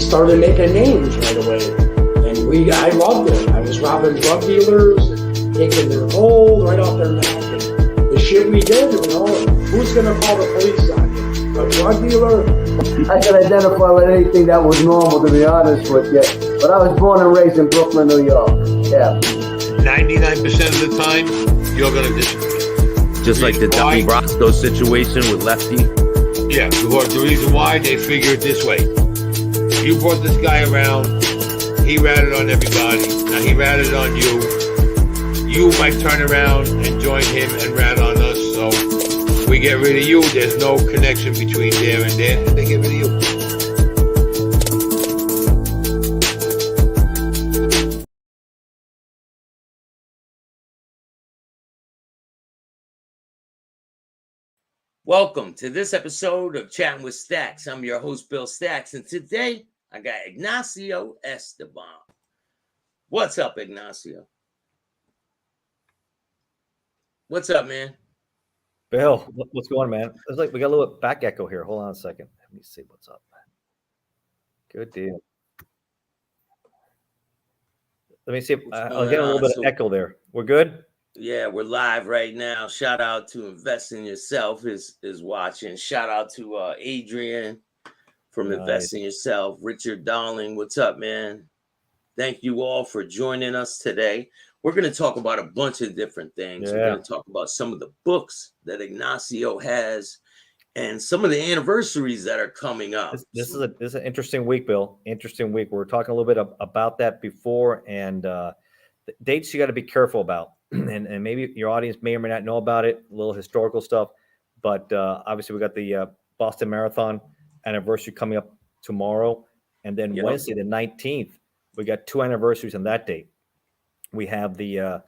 started making names right away. And I loved it. I was robbing drug dealers, and taking their gold right off their neck. And the shit we did, who's going to call the police on you? A drug dealer? I can identify with anything that was normal, to be honest with you. But I was born and raised in Brooklyn, New York. Yeah. 99% of the time, you're going to disagree. Just like the Donnie Brasco situation with Lefty. Yeah, the reason why, they figure it this way. You brought this guy around, he ratted on everybody, now he ratted on you. You might turn around and join him and rat on us, so we get rid of you. There's no connection between there and there, and they get rid of you. Welcome to this episode of Chatting with Staxx. I'm your host, Bill Staxx, and today I got Ignacio Esteban. What's up, Ignacio? What's up, man? Bill, what's going on, man? It's like we got a little back echo here. Hold on a second. Let me see what's up. Good deal. Let me see if I'll get a little bit of echo there. We're good? Yeah, we're live right now. Shout out to Invest in Yourself is watching. Shout out to Adrian from Invest in Yourself. Richard Darling, what's up, man? Thank you all for joining us today. We're going to talk about a bunch of different things. Yeah. We're going to talk about some of the books that Ignacio has and some of the anniversaries that are coming up. This is an interesting week, Bill. Interesting week. We're talking a little bit about that before, and the dates you got to be careful about. And maybe your audience may or may not know about it, a little historical stuff. But obviously, we got the Boston Marathon anniversary coming up tomorrow. And then Wednesday, the 19th, we got two anniversaries on that date. We have the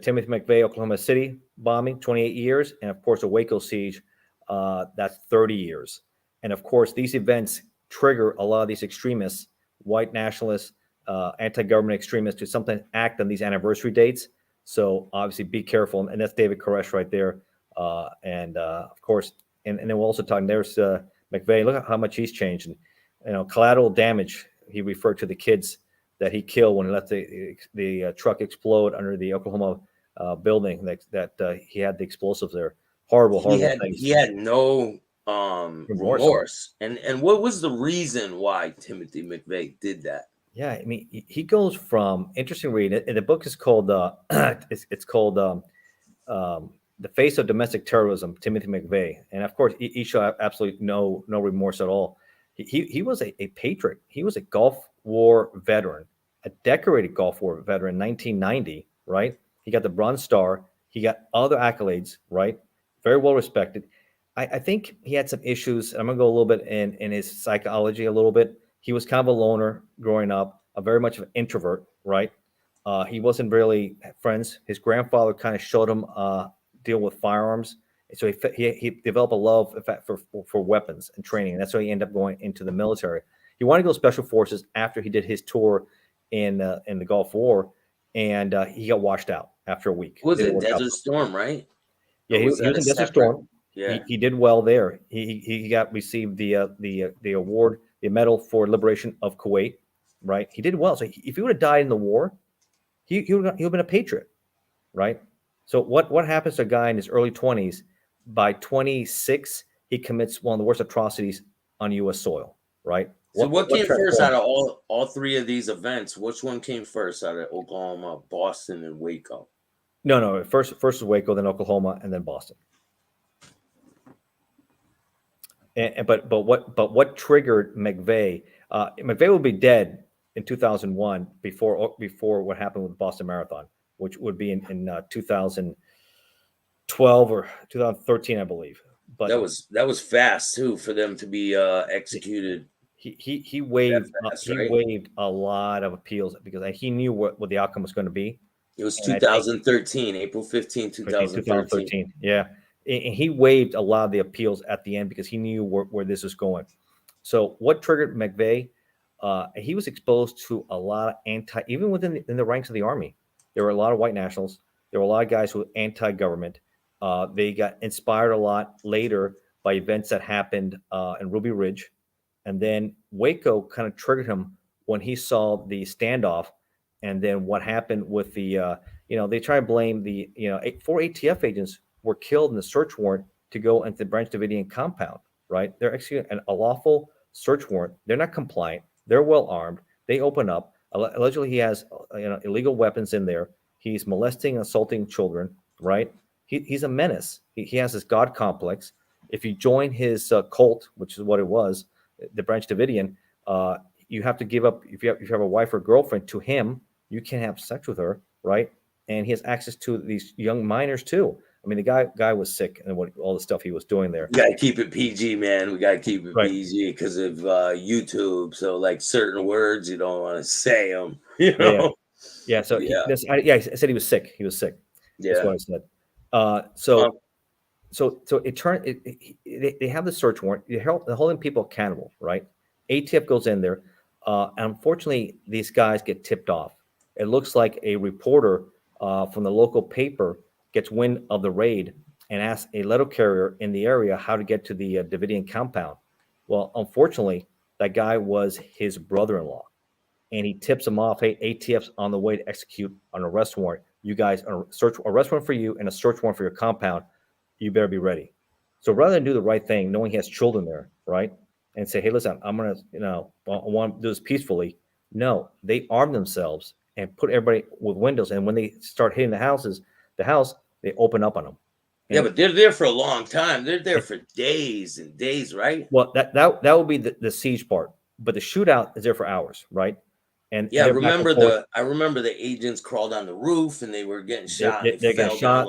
Timothy McVeigh, Oklahoma City bombing, 28 years. And, of course, the Waco siege, that's 30 years. And, of course, these events trigger a lot of these extremists, white nationalists, anti-government extremists to sometimes act on these anniversary dates. So obviously be careful. And that's David Koresh right there. Of course, and then we're also talking, there's McVeigh, look at how much he's changed. And, collateral damage, he referred to the kids that he killed when he let the truck explode under the Oklahoma building that he had the explosives there. Horrible things. He had no remorse. And what was the reason why Timothy McVeigh did that? Yeah, I mean, he goes from interesting read. And the book is called it's called The Face of Domestic Terrorism, Timothy McVeigh. And of course, he showed absolutely no remorse at all. He was a patriot. He was a Gulf War veteran, a decorated Gulf War veteran, 1990, right? He got the Bronze Star. He got other accolades, right? Very well respected. I think he had some issues. I'm gonna go a little bit in his psychology a little bit. He was kind of a loner growing up, very much of an introvert, right? He wasn't really friends. His grandfather kind of showed him deal with firearms. So he developed a love for weapons and training. And that's why he ended up going into the military. He wanted to go special forces after he did his tour in the Gulf War, and he got washed out after a week. Was it Desert Storm, right? Yeah, he was in Desert Storm. Yeah, he did well there. He received the award, the Medal for Liberation of Kuwait, right? He did well. So if he would have died in the war, he would have been a patriot, right? So what happens to a guy in his early 20s? By 26, he commits one of the worst atrocities on U.S. soil, right? So what came first out of all three of these events? Which one came first out of Oklahoma, Boston, and Waco? No. First was Waco, then Oklahoma, and then Boston. But what triggered McVeigh? McVeigh will be dead in 2001 before what happened with the Boston Marathon, which would be in 2012 or 2013, I believe. But that was fast too for them to be executed. He waived fast, right? waived a lot of appeals because he knew what the outcome was going to be. It was 2013, April 15, 2013. Yeah. And he waived a lot of the appeals at the end because he knew where this was going. So what triggered McVeigh? He was exposed to a lot of even within the ranks of the Army. There were a lot of white nationals. There were a lot of guys who were anti-government. They got inspired a lot later by events that happened in Ruby Ridge And then Waco kind of triggered him when he saw the standoff, and then what happened with the, they try to blame the, 4 ATF agents were killed in the search warrant to go into the Branch Davidian compound, right? They're executing a lawful search warrant. They're not compliant. They're well armed. They open up. Allegedly, he has illegal weapons in there. He's molesting, assaulting children, right? He's a menace. He has this God complex. If you join his cult, which is what it was, the Branch Davidian, you have to give up, if you have a wife or girlfriend, to him, you can't have sex with her, right? And he has access to these young minors too. I mean, the guy was sick, and all the stuff he was doing there. We gotta keep it PG, man. We gotta keep it Right. PG because of YouTube. So, like certain words, you don't want to say them. You know? Yeah. So I said he was sick. He was sick. Yeah. That's what I said. So it turned. They have the search warrant. They're holding people accountable, right? ATF goes in there. And unfortunately, these guys get tipped off. It looks like a reporter from the local paper gets wind of the raid and asks a letter carrier in the area how to get to the Davidian compound. Well, unfortunately, that guy was his brother-in-law, and he tips him off. Hey, ATF's on the way to execute an arrest warrant. You guys, arrest warrant for you and a search warrant for your compound. You better be ready. So rather than do the right thing, knowing he has children there, right, and say, hey, listen, I'm gonna, I want to do this peacefully. No, they arm themselves and put everybody with windows. And when they start hitting the house, they open up on them. Yeah, but they're there for a long time. They're there for days and days, right? Well, that would be the siege part, but the shootout is there for hours, right? And yeah, I remember the agents crawled on the roof and they were getting shot. They got shot.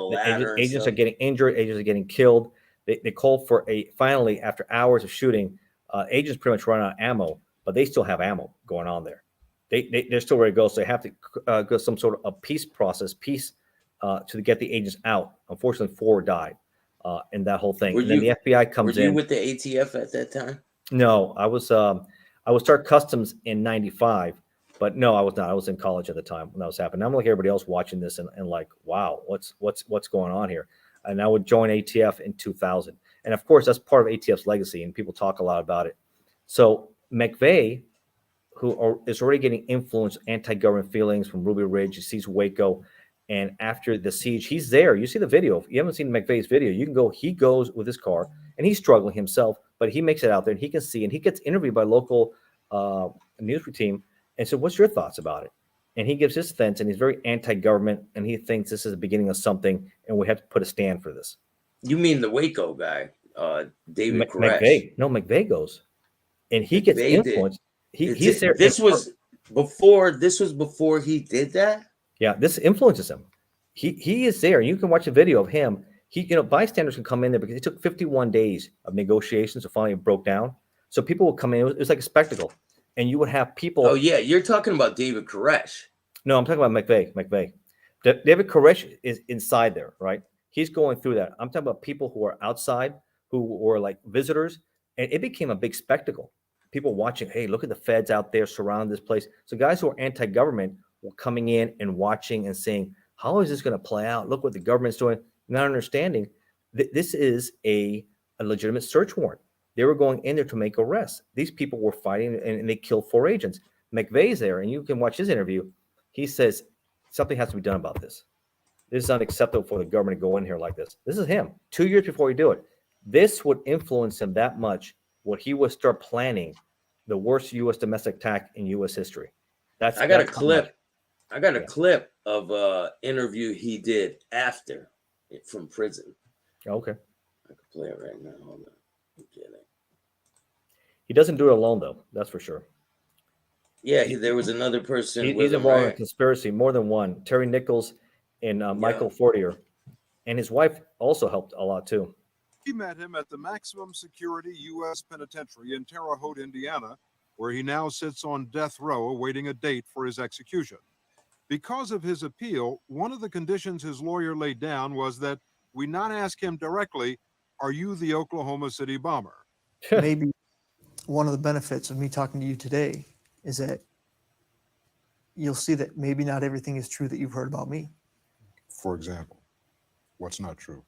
Agents are getting injured. Agents are getting killed. They called for finally, after hours of shooting, agents pretty much run out of ammo, but they still have ammo going on there. They're still ready to go. So they have to go some sort of a peace process, to get the agents out. Unfortunately, 4 died in that whole thing. And then the FBI comes in. Were you with the ATF at that time? No, I was start customs in '95, but no, I was not. I was in college at the time when that was happening. I'm like everybody else watching this and like, wow, what's going on here? And I would join ATF in 2000. And of course, that's part of ATF's legacy, and people talk a lot about it. So McVeigh, who is already getting influenced anti-government feelings from Ruby Ridge, he sees Waco. And after the siege, he's there. You see the video. If you haven't seen McVeigh's video, you can go. He goes with his car, and he's struggling himself, but he makes it out there, and he can see. And he gets interviewed by local news team and said, "What's your thoughts about it?" And he gives his stance, and he's very anti-government, and he thinks this is the beginning of something, and we have to put a stand for this. You mean the Waco guy, David Koresh? McVeigh. No, McVeigh goes, and he gets influenced. He's there. This was before he did that. Yeah, this influences him. He is there. You can watch a video of him. Bystanders can come in there because it took 51 days of negotiations to finally broke down. So people would come in. It was like a spectacle, and you would have people. Oh yeah, you're talking about David Koresh. No, I'm talking about McVeigh. David Koresh is inside there, right? He's going through that. I'm talking about people who are outside, who were like visitors, and it became a big spectacle. People watching. Hey, look at the feds out there surrounding this place. So guys who are anti-government were coming in and watching and saying, how is this going to play out? Look what the government's doing. Not understanding this is a legitimate search warrant. They were going in there to make arrests. These people were fighting, and they killed 4 agents. McVeigh's there, and you can watch his interview. He says something has to be done about this. This is unacceptable for the government to go in here like this. This is him 2 years before he do it. This would influence him that much. What he would start planning the worst U.S. domestic attack in U.S. history. I got a clip of an interview he did after from prison. Okay. I can play it right now. Hold on. He doesn't do it alone, though. That's for sure. Yeah, there was another person. He's involved in a conspiracy, more than one. Terry Nichols and Michael Fortier. And his wife also helped a lot, too. He met him at the maximum security U.S. penitentiary in Terre Haute, Indiana, where he now sits on death row awaiting a date for his execution. Because of his appeal, one of the conditions his lawyer laid down was that we not ask him directly, are you the Oklahoma City bomber? Maybe one of the benefits of me talking to you today is that you'll see that maybe not everything is true that you've heard about me. For example, what's not true?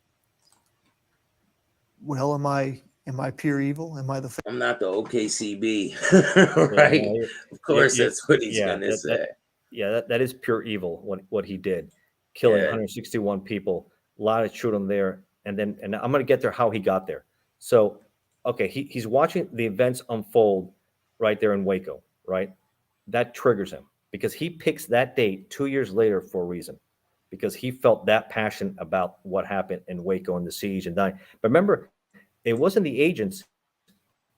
Well, am I Am I pure evil? Am I the I'm not the OKCB, Yeah, right? no, Of course, you- that's what he's yeah, gonna say. that is pure evil. What he did, killing Yeah. 161 people, a lot of children there, and I'm going to get there how he got there. So, okay, he's watching the events unfold right there in Waco, right? That triggers him because he picks that date 2 years later for a reason, because he felt that passion about what happened in Waco and the siege and dying. But remember, it wasn't the agents.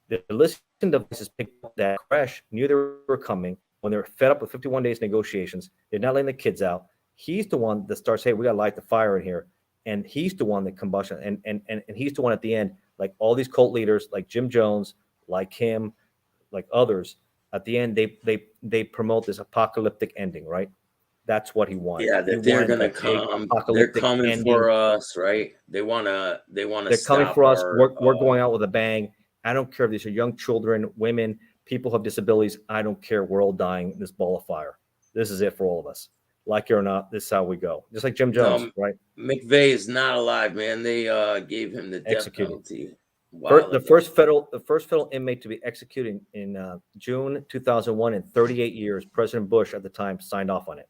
The listening devices picked up that crash, knew they were coming when they were fed up with 51 days negotiations. They're not letting the kids out. He's the one that starts, hey, we got to light the fire in here. And he's the one that combustion. And he's the one at the end, like all these cult leaders, like Jim Jones, like him, like others. At the end, they promote this apocalyptic ending, right? That's what he wanted. Yeah, He that they're wanted gonna that big come. They're apocalyptic coming ending. for us, right? They wanna They're stop coming for us. our, We're going out with a bang. I don't care if these are young children, women, people who have disabilities. I don't care. We're all dying in this ball of fire. This is it for all of us. Like it or not, this is how we go. Just like Jim Jones, right? McVeigh is not alive, man. They gave him the death Executed. penalty. The first federal inmate to be executed in June 2001 in 38 years. President Bush at the time signed off on it.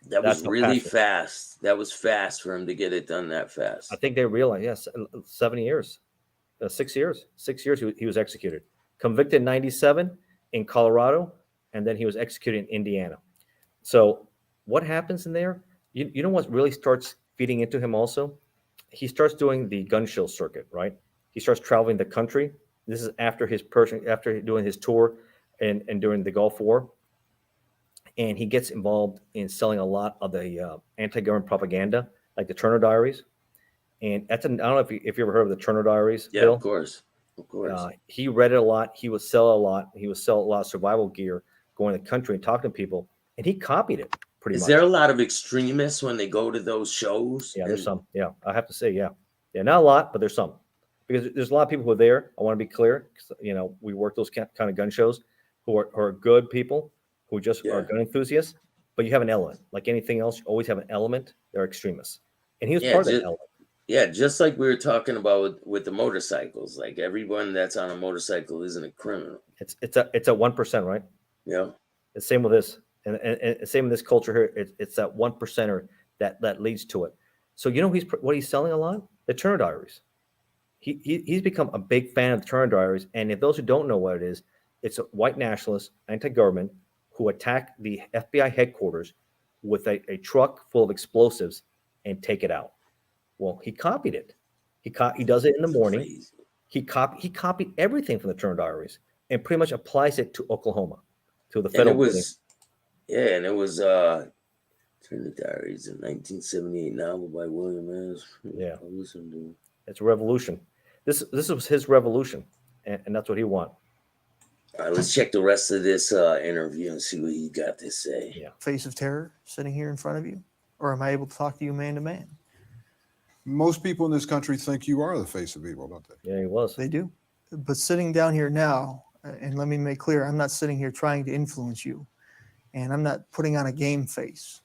That That's was how really passionate. fast. That was fast for him to get it done that fast. I think they realized, yes, 7 years, 6 years. 6 years he was executed. Convicted in 97 in Colorado, and then he was executed in Indiana. So what happens in there? You know what really starts feeding into him also? He starts doing the gun show circuit, right? He starts traveling the country. This is after after doing his tour and during the Gulf War. And he gets involved in selling a lot of the anti-government propaganda, like the Turner Diaries. And I don't know if you ever heard of the Turner Diaries, Yeah, Bill. of course. He read it a lot. He would sell a lot. He would sell a lot of survival gear, going to the country and talking to people. And he copied it pretty much. Is there a lot of extremists when they go to those shows? Yeah, there's some. Yeah, I have to say, yeah, not a lot, but there's some, because there's a lot of people who are there. I want to be clear, we work those kind of gun shows who are good people who just are gun enthusiasts. But you have an element, like anything else. You always have an element. They're extremists, and he was part of that element. Yeah, just like we were talking about with the motorcycles. Like everyone that's on a motorcycle isn't a criminal. It's a 1%, right? Yeah. The same with this, and same in this culture here. It's that 1%er that leads to it. So what he's selling a lot? The Turner Diaries. He's become a big fan of the Turner Diaries. And if those who don't know what it is, it's a white nationalist, anti-government, who attack the FBI headquarters with a truck full of explosives and take it out. Well, he copied it. He does it in the morning. Crazy. He copied everything from the Turner Diaries and pretty much applies it to Oklahoma, to the And federal. it was Turner Diaries, a 1978 novel by William S. Yeah. I listened to it. It's a revolution. This was his revolution, and that's what he wanted. All right, let's check the rest of this interview and see what he got to say. Yeah. face of terror sitting here in front of you? Or am I able to talk to you man to man? Most people in this country think you are the face of evil, don't they? Yeah, he was. They do. But sitting down here now, and let me make clear, I'm not sitting here trying to influence you. And I'm not putting on a game face.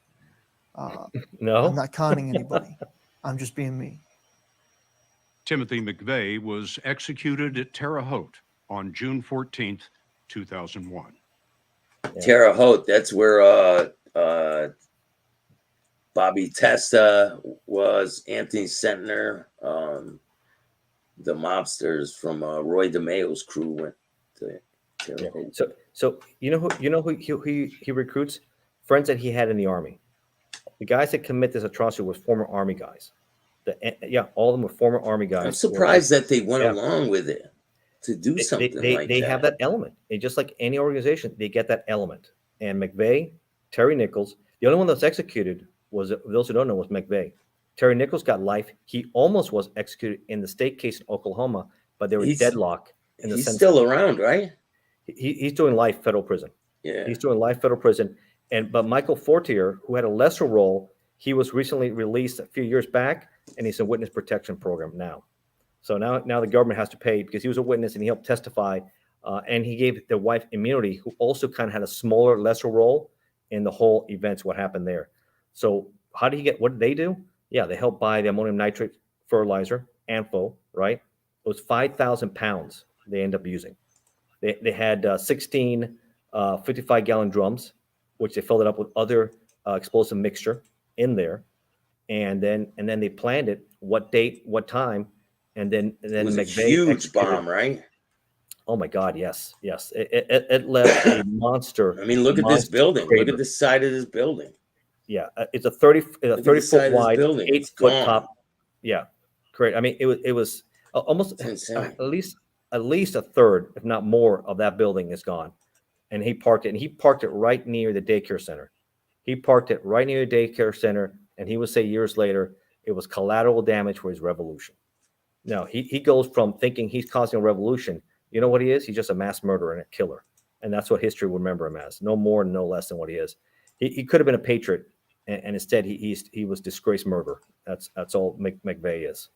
No. I'm not conning anybody. I'm just being me. Timothy McVeigh was executed at Terre Haute on June 14th, 2001. Yeah. Terre Haute, that's where Bobby Testa was, Anthony Sentner, the mobsters from Roy DeMeo's crew went to Terre Haute. So you know who he recruits? Friends that he had in the army. The guys that commit this atrocity were former army guys. All of them were former army guys. I'm surprised that they went along with it to do something like that. They have that element. Just like any organization, they get that element. And McVeigh, Terry Nichols, the only one that's executed was, those who don't know, was McVeigh. Terry Nichols got life. He almost was executed in the state case in Oklahoma, but they were deadlocked. He's still around, right? He's doing life federal prison. Yeah. He's doing life federal prison. But Michael Fortier, who had a lesser role, he was recently released a few years back, and he's in witness protection program now. So now the government has to pay because he was a witness and he helped testify, and he gave the wife immunity, who also kind of had a smaller, lesser role in the whole events, what happened there. So what did they do? Yeah, they helped buy the ammonium nitrate fertilizer, ANFO, right? was 5,000 pounds they end up using. They had 16 55-gallon drums, which they filled it up with other explosive mixture in there, and then they planned it, what date, what time, and then It was a McVeigh huge executed. bomb, right? Oh my God, yes. It left a monster. I mean, look at this monster building. Look crater. at the side of this building. Yeah, it's a 30 Look at the 30 side foot of this wide, building. It's 8 foot gone. top. Yeah, great. I mean, it was almost It's insane. at least a third, if not more, of that building is gone. And he parked it right near the daycare center. He parked it right near the daycare center, and he would say years later it was collateral damage for his revolution. Now he goes from thinking he's causing a revolution. You know what he is? He's just a mass murderer and a killer, and that's what history will remember him as. No more, no less than what he is. He could have been a patriot, and instead he was disgraced murder. That's all McVeigh is.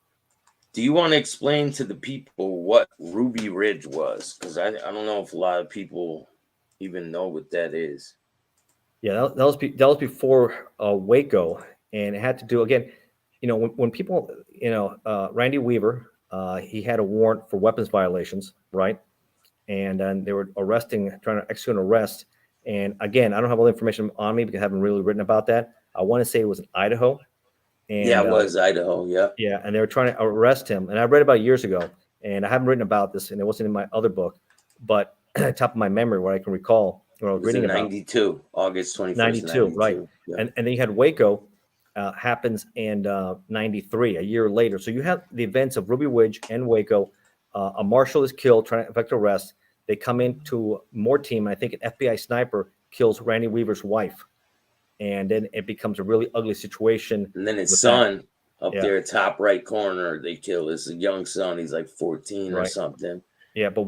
Do you want to explain to the people what Ruby Ridge was? Because I don't know if a lot of people even know what that is. Yeah, that was before Waco, and it had to do again. You know, when people, Randy Weaver, he had a warrant for weapons violations, right? And then they were trying to execute an arrest. And again, I don't have all the information on me because I haven't really written about that. I want to say it was in Idaho. And, yeah, it was Idaho. Yeah. Yeah, and they were trying to arrest him. And I read about it years ago, and I haven't written about this, and it wasn't in my other book, but top of my memory, what I can recall, when I was reading about 92, August 21st, 92, right? Yeah. And then you had Waco happens in 93, a year later. So you have the events of Ruby Ridge and Waco. A marshal is killed trying to effect arrest. They come into more team. And I think an FBI sniper kills Randy Weaver's wife. And then it becomes a really ugly situation. And then his son that. up there, top right corner, they kill his young son. He's like 14 or something. Yeah, but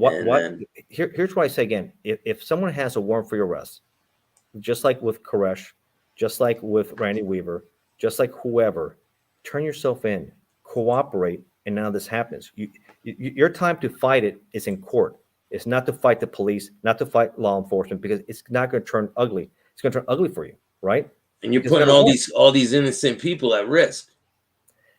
here's what I say again. If someone has a warrant for your arrest, just like with Koresh, just like with Randy Weaver, just like whoever, turn yourself in, cooperate, and now this happens. Your time to fight it is in court. It's not to fight the police, not to fight law enforcement, because it's not going to turn ugly. It's going to turn ugly for you, right? And you're putting all these innocent people at risk.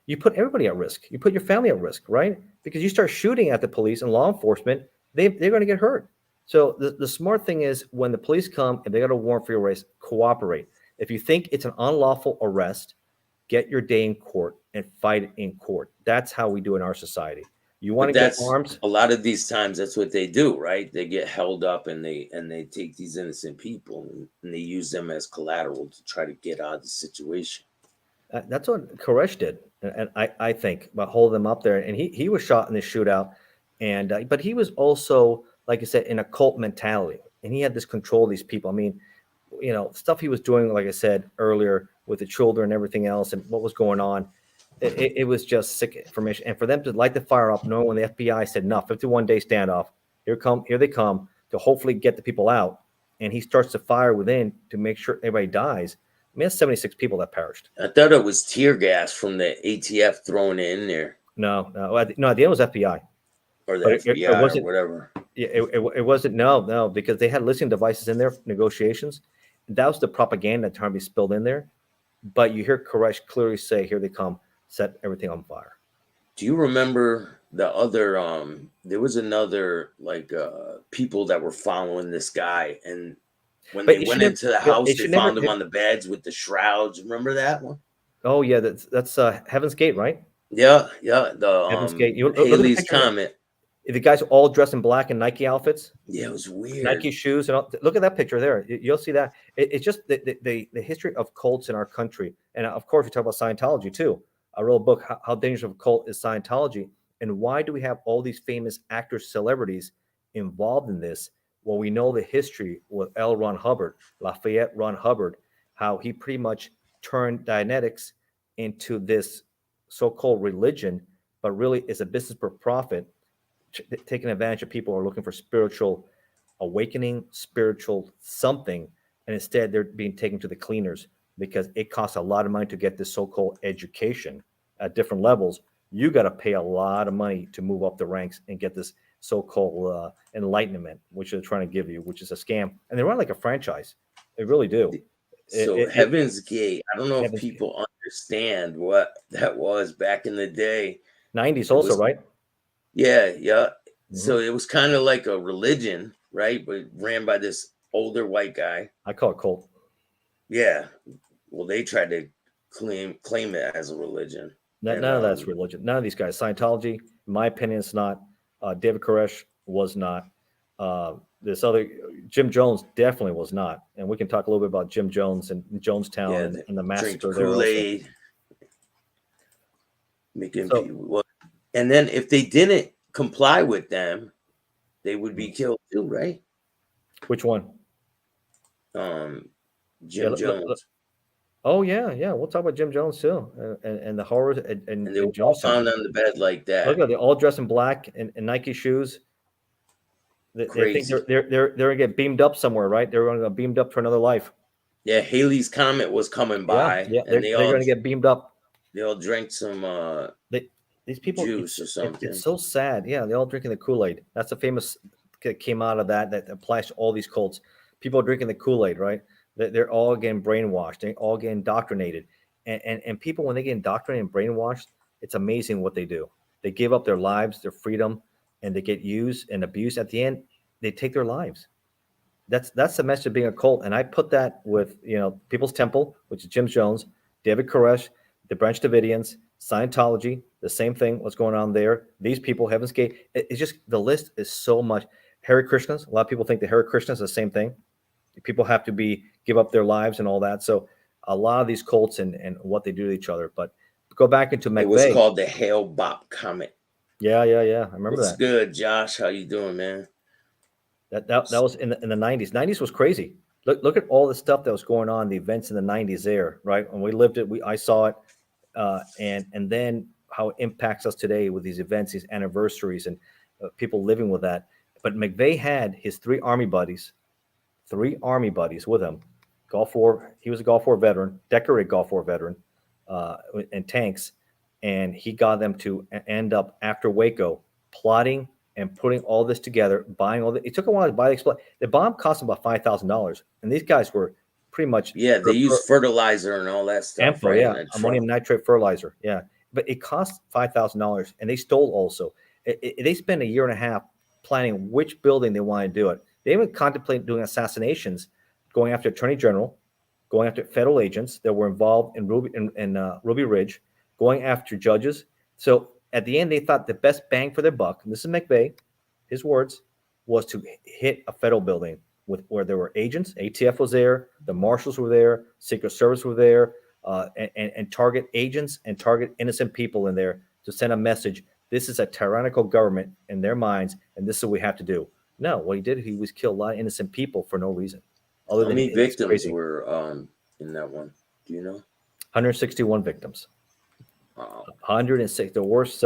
You put everybody at risk. You put your family at risk, right? Because you start shooting at the police and law enforcement, they're going to get hurt. So the smart thing is when the police come and they got a warrant for your arrest, cooperate. If you think it's an unlawful arrest, get your day in court and fight it in court. That's how we do in our society. You want to get arms? A lot of these times, that's what they do, right? They get held up and they take these innocent people and they use them as collateral to try to get out of the situation. That's what Koresh did, and I think, about holding them up there. And he was shot in this shootout, and but he was also, like I said, in a cult mentality, and he had this control of these people. I mean, stuff he was doing, like I said earlier, with the children and everything else, and what was going on. It was just sick information. And for them to light the fire up, knowing when the FBI said, no, 51-day standoff, here they come to hopefully get the people out. And he starts to fire within to make sure everybody dies. I mean, that's 76 people that perished. I thought it was tear gas from the ATF throwing it in there. No, at the end it was FBI. Or the FBI or whatever. Yeah, it wasn't, no, because they had listening devices in there, negotiations. That was the propaganda trying to be spilled in there. But you hear Koresh clearly say, here they come. Set everything on fire. Do you remember the other there was another people that were following this guy, and when they went into the house they found him on the beds with the shrouds? Remember that one? Oh yeah, that's Heaven's Gate, right? Yeah, the Heaven's Gate. Haley's Comet. The guys all dressed in black and Nike outfits. Yeah, it was weird. Nike shoes and all. Look at that picture there. You'll see that. It's just the history of cults in our country, and of course we talk about Scientology too. I wrote a book, How Dangerous of a Cult is Scientology, and why do we have all these famous actors, celebrities involved in this? Well, we know the history with L. Ron Hubbard, Lafayette Ron Hubbard, how he pretty much turned Dianetics into this so-called religion, but really is a business for profit, taking advantage of people who are looking for spiritual awakening, spiritual something, and instead they're being taken to the cleaners because it costs a lot of money to get this so-called education at different levels. You got to pay a lot of money to move up the ranks and get this so-called enlightenment, which they're trying to give you, which is a scam. And they run like a franchise. They really do. So Heaven's Gate, I don't know if people understand what that was back in the day. 90s also, right? Yeah, yeah. Mhm. So it was kind of like a religion, right? But ran by this older white guy. I call it cult. Yeah. Well, they tried to claim it as a religion. None And, of that's religion. None of these guys. Scientology, in my opinion, it's not. David Koresh was not. This other Jim Jones definitely was not. And we can talk a little bit about Jim Jones and Jonestown yeah, and the drink massacre there also. Kool-Aid, making So- people. Well, and then if they didn't comply with them, they would be killed too, right? Which one? Jim Yeah, Jones. Oh yeah, yeah. We'll talk about Jim Jones too, and the horrors and And they were all Jonestown. found on the bed like that. Look at they all dressed in black and Nike shoes. They think Crazy. they're gonna get beamed up somewhere, right? They're gonna get beamed up to another life. Yeah, Haley's Comet was coming by, Yeah, and they're gonna get beamed up. they all drank some These people, juice or something. It's so sad. Yeah, they're all drinking the Kool-Aid. That's a famous that came out of that applies to all these cults. People are drinking the Kool-Aid, right? They're all getting brainwashed. They're all getting indoctrinated. And people, when they get indoctrinated and brainwashed, it's amazing what they do. They give up their lives, their freedom, and they get used and abused. At the end, they take their lives. That's the message of being a cult. And I put that with, People's Temple, which is Jim Jones, David Koresh, the Branch Davidians, Scientology, the same thing. What's going on there? These people, Heaven's Gate. It's just the list is so much. Hare Krishnas. A lot of people think the Hare Krishnas is the same thing. People have to give up their lives and all that. So a lot of these cults and what they do to each other. But go back into McVeigh. It was called the Hale-Bopp Comet. Yeah. I remember What's that. good, Josh? How you doing, man? That was in the 90s. 90s was crazy. Look at all the stuff that was going on, the events in the 90s there, right? When we lived it, I saw it. And then how it impacts us today with these events, these anniversaries, and people living with that. But McVeigh had his three Army buddies with him. Gulf War, he was a Gulf War veteran, decorated Gulf War veteran, and tanks. And he got them to end up after Waco plotting and putting all this together, buying all the. It took a while to buy the explosive. The bomb cost them about $5,000, and these guys were pretty much they use fertilizer and all that stuff. Ample, right? Ammonium nitrate fertilizer, yeah. But it cost $5,000, and they stole also. They spent a year and a half planning which building they want to do it. They even contemplate doing assassinations, going after Attorney General, going after federal agents that were involved in Ruby Ridge, going after judges. So at the end, they thought the best bang for their buck, and this is McVeigh, his words, was to hit a federal building where there were agents. ATF was there, the marshals were there, Secret Service were there, and target agents and target innocent people in there to send a message. This is a tyrannical government in their minds, and this is what we have to do. No, what he did, he was kill a lot of innocent people for no reason. How many victims were in that one? Do you know? 161 victims. Wow. 106, the worst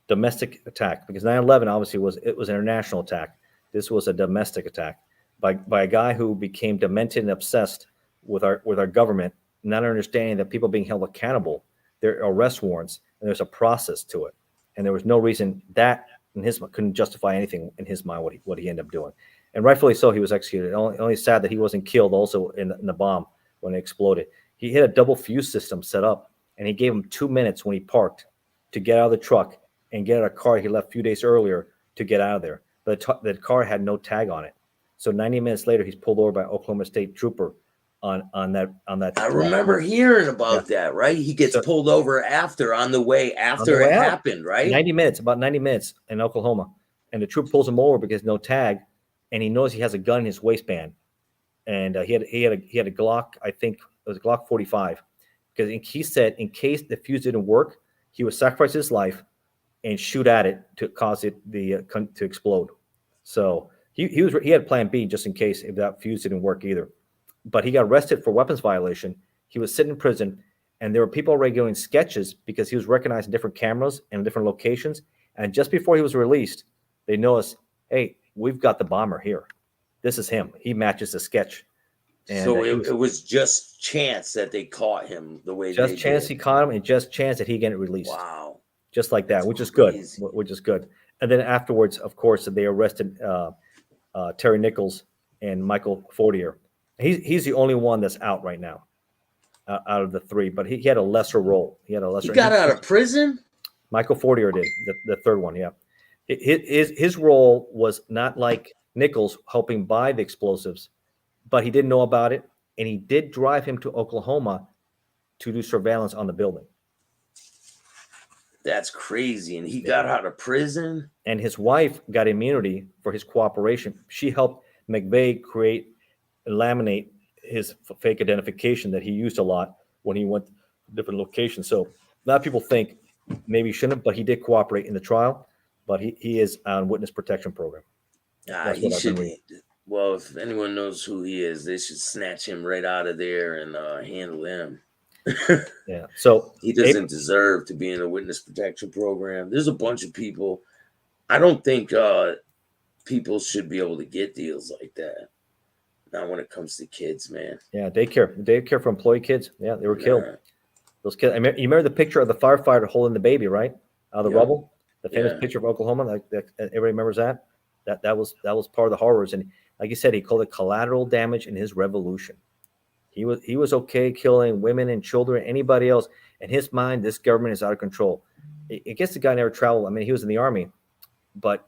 domestic attack, because 9/11 obviously was an international attack. This was a domestic attack by a guy who became demented and obsessed with our government, not understanding that people being held accountable, there are arrest warrants, and there's a process to it, and there was no reason that in his couldn't justify anything in his mind what he ended up doing, and rightfully so. He was executed. Only sad that he wasn't killed also in the bomb when it exploded. He had a double fuse system set up, and he gave him 2 minutes when he parked to get out of the truck and get out of a car he left a few days earlier to get out of there. But the car had no tag on it. So 90 minutes later, he's pulled over by Oklahoma State trooper on that. I remember hearing about that, right? He gets pulled over on the way after it happened, right? About 90 minutes in Oklahoma. And the trooper pulls him over because no tag, and he knows he has a gun in his waistband. And he had a Glock, I think it was a Glock 45. Because he said in case the fuse didn't work, he would sacrifice his life and shoot at it to cause it to explode. So he had plan B just in case if that fuse didn't work either. But he got arrested for weapons violation. He was sitting in prison, and there were people already doing sketches because he was recognized in different cameras and different locations. And just before he was released, they noticed, hey, we've got the bomber here. This is him. He matches the sketch. And so it was just chance that they caught him the way just chance did. He caught him, and just chance that he get released. Wow. Just like that, That's which is crazy. good. Which is good. And then afterwards, of course, they arrested Terry Nichols and Michael Fortier. He's the only one that's out right now, out of the three. But he had a lesser role. He got out of prison. Michael Fortier did the third one, yeah. His role was not like Nichols helping buy the explosives, but he didn't know about it, and he did drive him to Oklahoma to do surveillance on the building. That's crazy. And he got out of prison. And his wife got immunity for his cooperation. She helped McVeigh create and laminate his fake identification that he used a lot when he went to different locations. So a lot of people think maybe he shouldn't, but he did cooperate in the trial. But he is on witness protection program. He should be. Well, if anyone knows who he is, they should snatch him right out of there and handle him. Yeah. So he doesn't deserve to be in a witness protection program. There's a bunch of people. I don't think people should be able to get deals like that. Not when it comes to kids, man. Yeah, daycare for employee kids. Yeah, they were killed. Those kids. You remember the picture of the firefighter holding the baby, right? Out of the rubble. The famous picture of Oklahoma. Like everybody remembers that. That was part of the horrors. And like you said, he called it collateral damage in his revolution. He was okay killing women and children, anybody else. In his mind, this government is out of control. I guess the guy never traveled. I mean, he was in the army, but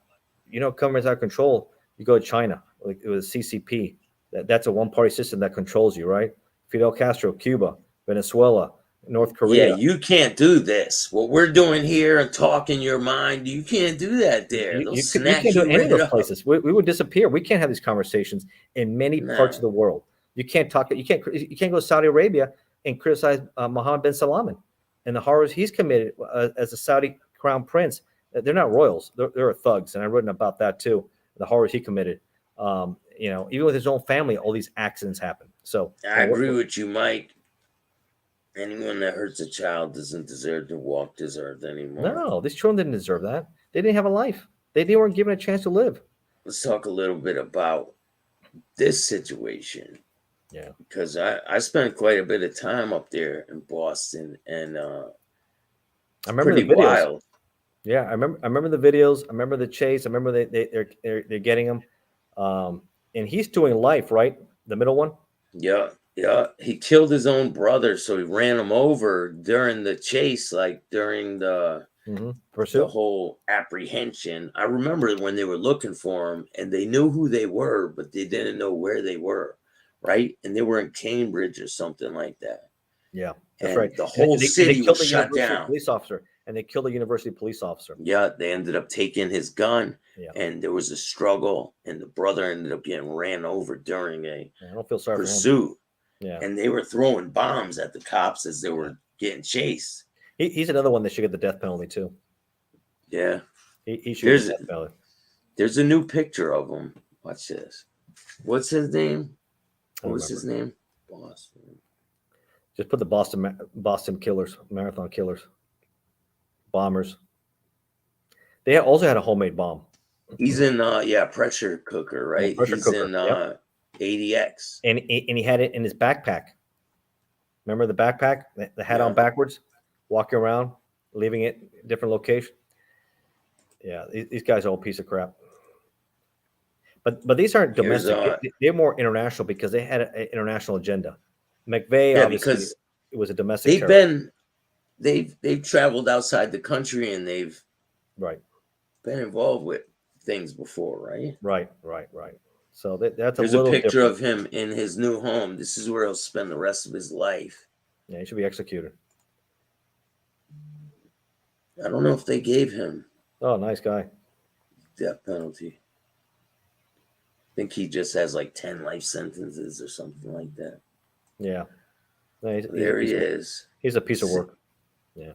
government's out of control. You go to China, like it was CCP. That's a one-party system that controls you, right? Fidel Castro, Cuba, Venezuela, North Korea. Yeah, you can't do this. What we're doing here and talking your mind, you can't do that there. You can't do any of those places. We would disappear. We can't have these conversations in many parts of the world. You can't talk. You can't go to Saudi Arabia and criticize Mohammed bin Salman and the horrors he's committed as a Saudi crown prince. They're not royals. They're thugs, and I've written about that too. The horrors he committed. Even with his own family, all these accidents happen. So I agree with you, Mike. Anyone that hurts a child doesn't deserve to walk this earth anymore. No, these children didn't deserve that. They didn't have a life. They weren't given a chance to live. Let's talk a little bit about this situation. Yeah, because I spent quite a bit of time up there in Boston, and I remember pretty the videos. wild. Yeah, I remember the videos. I remember the chase. I remember they're getting him, and he's doing life, right? The middle one. Yeah. He killed his own brother, so he ran him over during the chase, like during the whole apprehension. I remember when they were looking for him, and they knew who they were, but they didn't know where they were, right? And they were in Cambridge or something like that. Yeah, that's and right. The whole city was shut down. Police officer, and they killed a university police officer. Yeah, they ended up taking his gun, and there was a struggle, and the brother ended up getting ran over during a I don't feel sorry pursuit. For him. Yeah, and they were throwing bombs at the cops as they were getting chased. He's another one that should get the death penalty too. Yeah, he should get the death penalty. There's a new picture of him. Watch this. What's his name? What was his name? Boston. Just put the Boston killers, marathon killers, bombers. They also had a homemade bomb. He's in pressure cooker, right? Yeah, pressure He's cooker. In ADX. And he had it in his backpack. Remember the backpack? The hat on backwards, walking around, leaving it in different location. Yeah, these guys are all a piece of crap. But these aren't domestic. They're more international because they had an international agenda. McVeigh, obviously, because it was a domestic. They've traveled outside the country and they've been involved with things before, right? Right. So that's There's a picture of him in his new home. This is where he'll spend the rest of his life. Yeah, he should be executed. I don't know if they gave him. Oh, nice guy. Death penalty. I think he just has like 10 life sentences or something like that. Yeah. No, there he is. He's a piece of work. Yeah.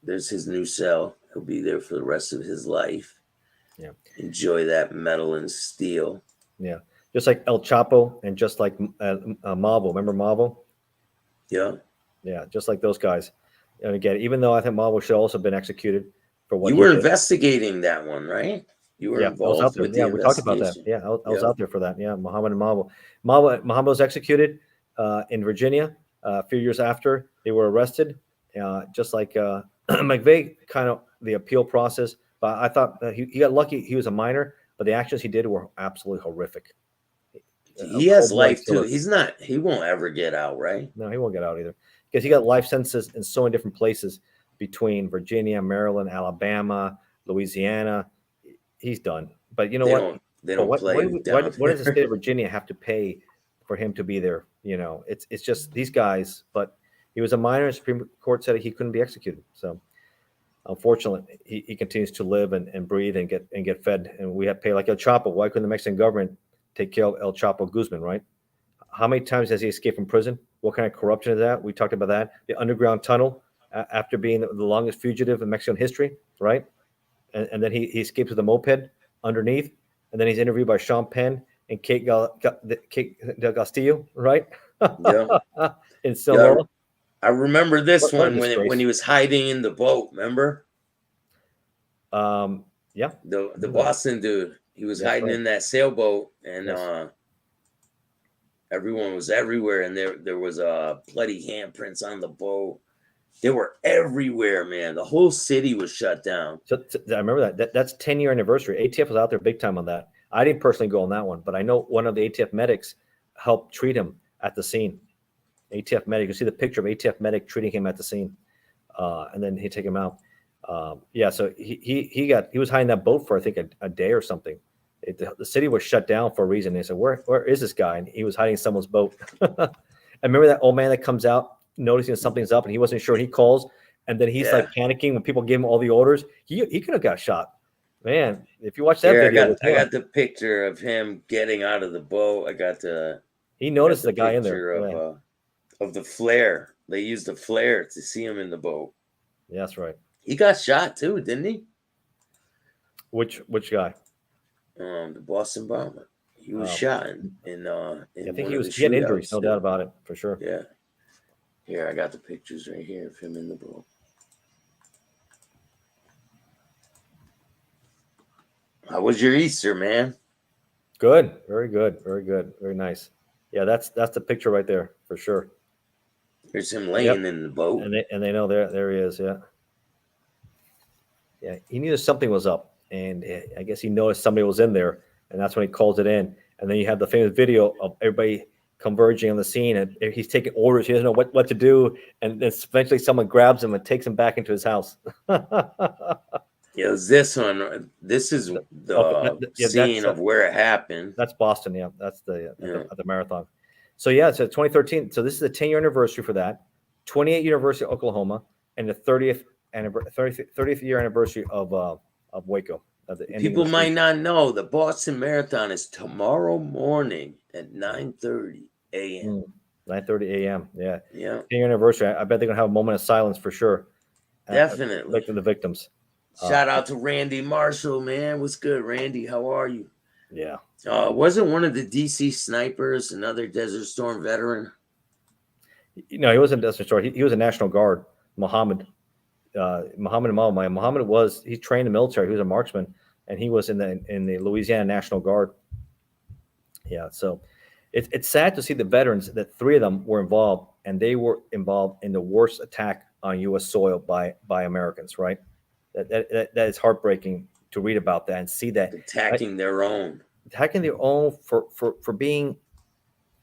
There's his new cell. He'll be there for the rest of his life. Yeah. Enjoy that metal and steel. Yeah. Just like El Chapo and just like Mavo. Remember Mavo? Yeah. Yeah. Just like those guys. And again, even though I think Mavo should also have been executed for what you were investigating that one, right? You were involved with the we talked about that. Yeah, I was out there for that. Yeah, Muhammad and Mavo. Muhammad was executed in Virginia a few years after they were arrested. Just like McVeigh, kind of the appeal process. But I thought he got lucky. He was a minor, but the actions he did were absolutely horrific. He has life too. He won't ever get out, right? No, he won't get out either because he got life sentences in so many different places between Virginia, Maryland, Alabama, Louisiana. he's done. But you know They what? don't they But don't play down what does the state here. of Virginia have to pay for him to be there? You know, it's just these guys. But he was a minor, and Supreme Court said he couldn't be executed. So unfortunately, he continues to live and breathe and get fed. And we have to pay like El Chapo. Why couldn't the Mexican government take care of El Chapo Guzman, right? How many times has he escaped from prison? What kind of corruption is that? We talked about that. The underground tunnel after being the longest fugitive in Mexican history, right? And then he escapes with a moped underneath. And then he's interviewed by Sean Penn and Kate Del Castillo, right? Yeah. In Sinaloa. I remember this What a one when disgrace. he was hiding in the boat. Remember Yeah. the Boston dude? He was That's hiding right. in that sailboat, and Yes. everyone was everywhere, and there was bloody handprints on the boat. They were everywhere, man. The whole city was shut down. So I remember that's 10-year anniversary. ATF was out there big time on that. I didn't personally go on that one, but I know one of the ATF medics helped treat him at the scene. ATF medic, you see the picture of ATF medic treating him at the scene, and then he take him out. Yeah, so he was hiding that boat for I think a day or something. The city was shut down for a reason. They said, where is this guy? And he was hiding in someone's boat. I remember that old man that comes out noticing something's up and he wasn't sure. He calls and then he's like panicking when people give him all the orders. He could have got shot. Man, if you watch that video, I got the picture of him getting out of the boat. He noticed the guy in there. Of the flare. They used the flare to see him in the boat. Yeah, that's right. He got shot too, didn't he? Which guy? The Boston bomber. He was shot in I think he had injuries, no doubt about it, for sure. Yeah. Here, I got the pictures right here of him in the boat. How was your Easter, man? Good, very good, very good, very nice. Yeah, that's the picture right there for sure. There's him laying in the boat, and they know there he is. Yeah, he knew something was up, and I guess he noticed somebody was in there, and that's when he calls it in. And then you have the famous video of everybody converging on the scene, and he's taking orders. He doesn't know what to do, and then eventually someone grabs him and takes him back into his house. Yeah, it was this one. This is the scene of where it happened. That's Boston. Yeah, that's the marathon. So yeah, so 2013. So this is the 10-year anniversary for that. 28th University of Oklahoma, and the 30th year anniversary of Waco. People might not know the Boston Marathon is tomorrow morning at 9:30 a.m. 9:30 a.m. Yeah. 10-year anniversary. I bet they're gonna have a moment of silence for sure. Definitely. The victims. Shout out to Randy Marshall, man. What's good, Randy? How are you? Yeah. Wasn't one of the DC snipers another Desert Storm veteran? No, he wasn't a Desert Storm. He was a National Guard. Muhammad Malamaya. Muhammad he trained in the military. He was a marksman, and he was in the Louisiana National Guard. Yeah, so it's sad to see the veterans that 3 of them were involved, and they were involved in the worst attack on U.S. soil by Americans. Right. That is heartbreaking to read about that and see that attacking their own for being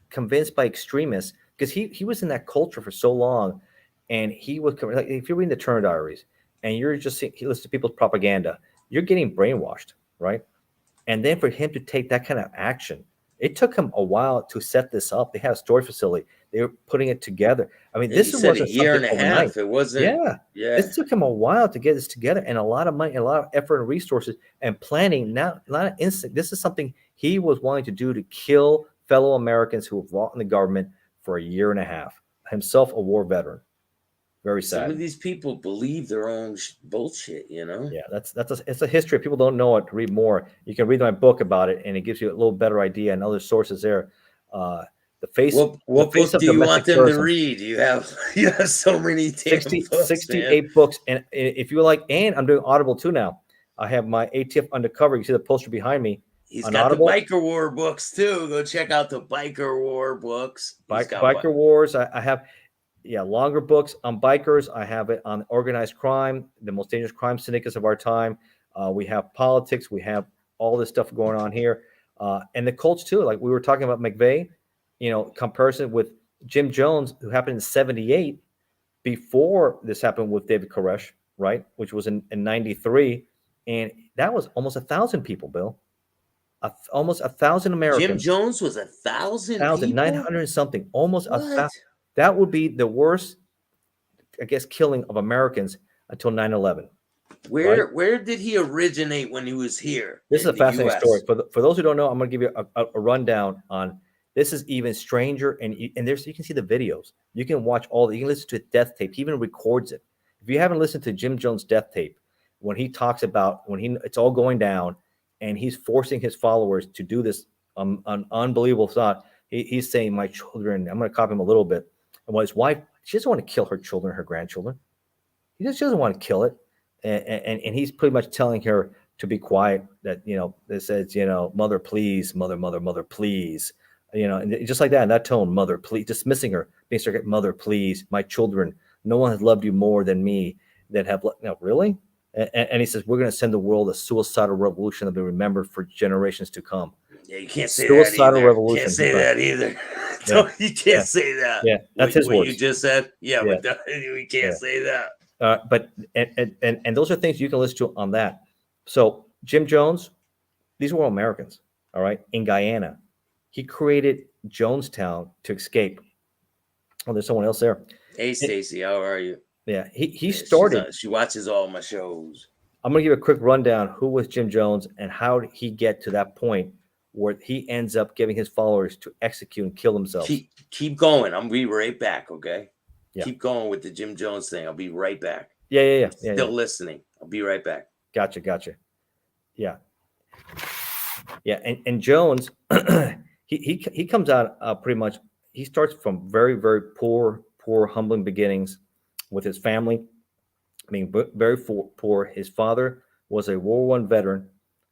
convinced by extremists, because he was in that culture for so long, and he was like, if you're reading the Turner Diaries and you're just seeing, he listens to people's propaganda, you're getting brainwashed, right? And then for him to take that kind of action, it took him a while to set this up. They had a storage facility. They were putting it together. I mean, this wasn't a year and a half. It wasn't. Yeah. This took him a while to get this together, and a lot of money, a lot of effort and resources and planning. Not instant. This is something he was wanting to do to kill fellow Americans who have fought in the government for a year and a half. Himself a war veteran. Very sad. Some of these people believe their own bullshit, you know? Yeah, it's a history. People don't know it. To read more, you can read my book about it, and it gives you a little better idea and other sources there. What book do you want them to read? You have so many 68 books, and if you like, and I'm doing Audible too now. I have my ATF Undercover. You see the poster behind me. He's got Audible. The Biker War books too. Go check out the Biker War books. Biker Wars. I have. Yeah, longer books on bikers. I have it on organized crime, the most dangerous crime syndicates of our time. We have politics. We have all this stuff going on here. And the Colts too. Like we were talking about McVeigh, comparison with Jim Jones, who happened in 78 before this happened with David Koresh, right? Which was in 93. And that was almost 1,000 people, Bill. Almost 1,000 Americans. Jim Jones was 1,000 people. 1,900 and something. Almost What? 1,000. That would be the worst, I guess, killing of Americans until 9/11. Where did he originate when he was here? This is in a the fascinating US? story. For those who don't know, I'm going to give you a rundown on. This is even stranger, and there's you can see the videos. You can watch you can listen to his death tape. He even records it. If you haven't listened to Jim Jones' death tape, when he talks about it's all going down, and he's forcing his followers to do this an unbelievable thought. He's saying, "My children," I'm going to copy him a little bit. And his wife, she doesn't want to kill her children, her grandchildren. He just doesn't want to kill it. And he's pretty much telling her to be quiet. That that says, mother, please, mother, please, and just like that in that tone, mother, please, dismissing her, being sarcastic, mother, please, my children, no one has loved you more than me. That have really. And he says, we're going to send the world a suicidal revolution that'll be remembered for generations to come. Yeah, you can't say Suicidal that either. revolution. Can't say that either. Yeah. You can't say that. Yeah, that's his what words. you just said. Yeah, Yeah. but we can't say that. But those are things you can listen to on that. So Jim Jones, these were all Americans, all right, in Guyana. He created Jonestown to escape. Oh, there's someone else there. Hey, Stacy, how are you? Yeah, he started. She watches all my shows. I'm going to give a quick rundown. Who was Jim Jones and how did he get to that point where he ends up giving his followers to execute and kill themselves? Keep going. I'll be right back, okay? Yeah. Keep going with the Jim Jones thing. I'll be right back. Yeah. Still listening. I'll be right back. Gotcha. Yeah. And Jones, he comes out pretty much. He starts from very, very poor, humbling beginnings with his family. Being very poor. His father was a World War I veteran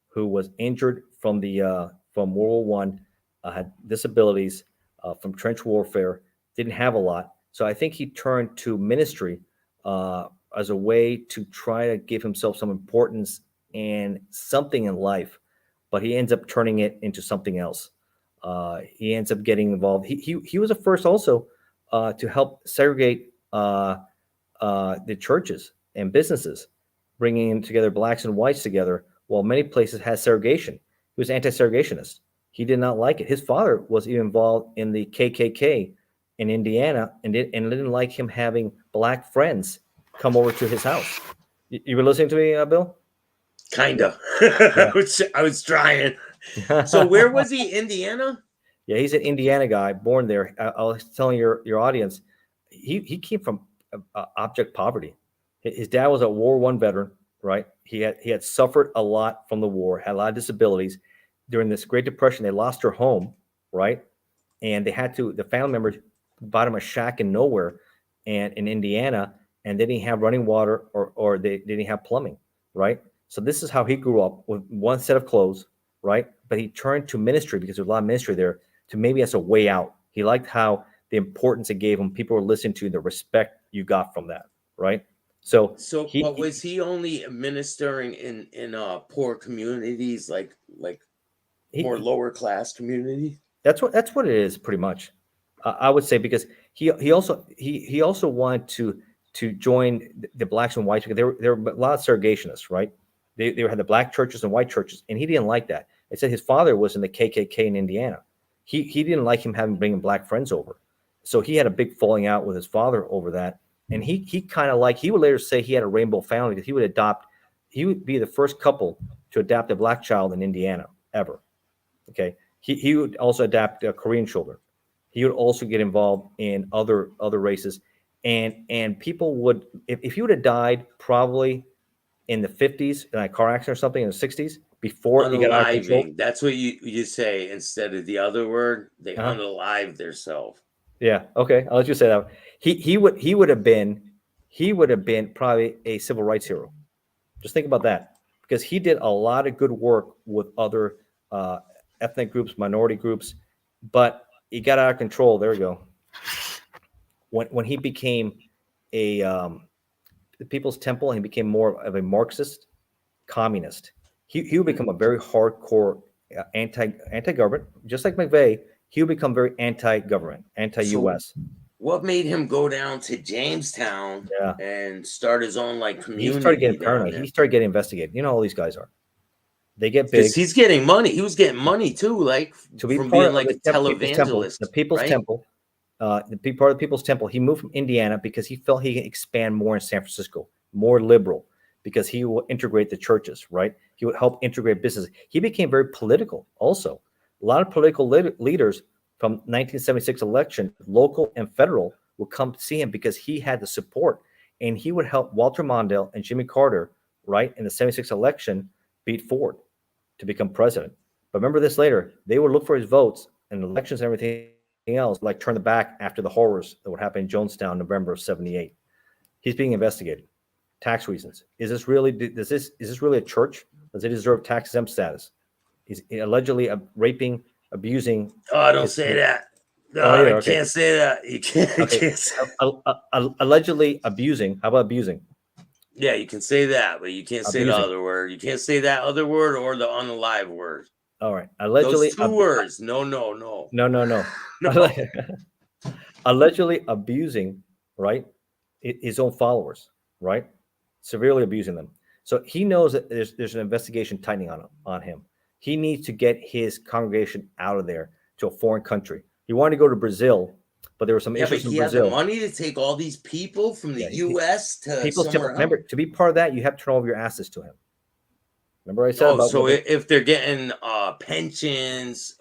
who was injured from World War I, had disabilities from trench warfare, didn't have a lot. So I think he turned to ministry as a way to try to give himself some importance and something in life, but he ends up turning it into something else. He ends up getting involved. He was the first also to help segregate the churches and businesses, bringing together blacks and whites together, while many places had segregation. He was anti-segregationist. He did not like it. His father was even involved in the KKK in Indiana and didn't like him having black friends come over to his house. You were listening to me, Bill? Kinda. Yeah. I was trying. So where was he? Indiana? Yeah, he's an Indiana guy, born there. I was telling your audience, he came from abject poverty. His dad was a World War I veteran, right? He had suffered a lot from the war, had a lot of disabilities. During this Great Depression, they lost their home, right? And the family members bought him a shack in nowhere and in Indiana, and they didn't have running water or they didn't have plumbing, right? So this is how he grew up, with one set of clothes, right? But he turned to ministry because there's a lot of ministry there, to maybe as a way out. He liked how the importance it gave him, people were listening to, the respect you got from that, right? So but was he only ministering in poor communities, like more lower class communities? That's what it is, pretty much. I would say, because he also wanted to join the blacks and whites, because there were a lot of segregationists, right? They had the black churches and white churches, and he didn't like that. It said his father was in the KKK in Indiana. He didn't like him bringing black friends over, so he had a big falling out with his father over that. And he kind of he would later say he had a rainbow family, because he would be the first couple to adopt a black child in Indiana ever. Okay, he would also adopt Korean children. He would also get involved in other races, and people would, if he would have died probably in the 50s in a car accident or something, in the 60s, before he got out of control. That's what you say instead of the other word. They unalive themselves. Yeah. Okay. I'll let you say that. He would have been probably a civil rights hero. Just think about that, because he did a lot of good work with other ethnic groups, minority groups, but he got out of control. There we go. When he became the People's Temple, and he became more of a Marxist communist. He would become a very hardcore anti-government, just like McVeigh. He would become very anti-government, anti-U.S. So what made him go down to Jamestown and start his own community? He started getting paranoid. He started getting investigated. You know how all these guys are. They get big. Because he's getting money. He was getting money too, like To be from part being of like the a People's Temple, televangelist. the People's right? Temple, be part of the People's Temple. He moved from Indiana because he felt he could expand more in San Francisco, more liberal, because he will integrate the churches, right? He would help integrate business. He became very political also. A lot of political leaders from 1976 election, local and federal, would come to see him because he had the support, and he would help Walter Mondale and Jimmy Carter, right, in the 76 election, beat Ford to become president. But remember this later, they would look for his votes and elections and everything else, like turn the back after the horrors that would happen in Jonestown, November of 78. He's being investigated. Tax reasons. Is this really a church? Does it deserve tax exempt status? He's allegedly raping, abusing. Oh, don't say that. No, Oh, yeah, you okay. can't say that. You can't. Okay. You can't say Allegedly abusing. How about abusing? Yeah, you can say that, but you can't say the Abusing. other word. You can't say that other word or the unalive word. All right. Allegedly. Those two words. No. No. No. Allegedly abusing, right, his own followers, right, severely abusing them. So he knows that there's an investigation tightening on him. He needs to get his congregation out of there to a foreign country. He wanted to go to Brazil, but there were some Yeah, but issues in he had the Brazil. money to take all these people from the U.S. to People's somewhere Temple. Remember, to be part of that, you have to turn over your assets to him. Remember I said about so if they're getting pensions,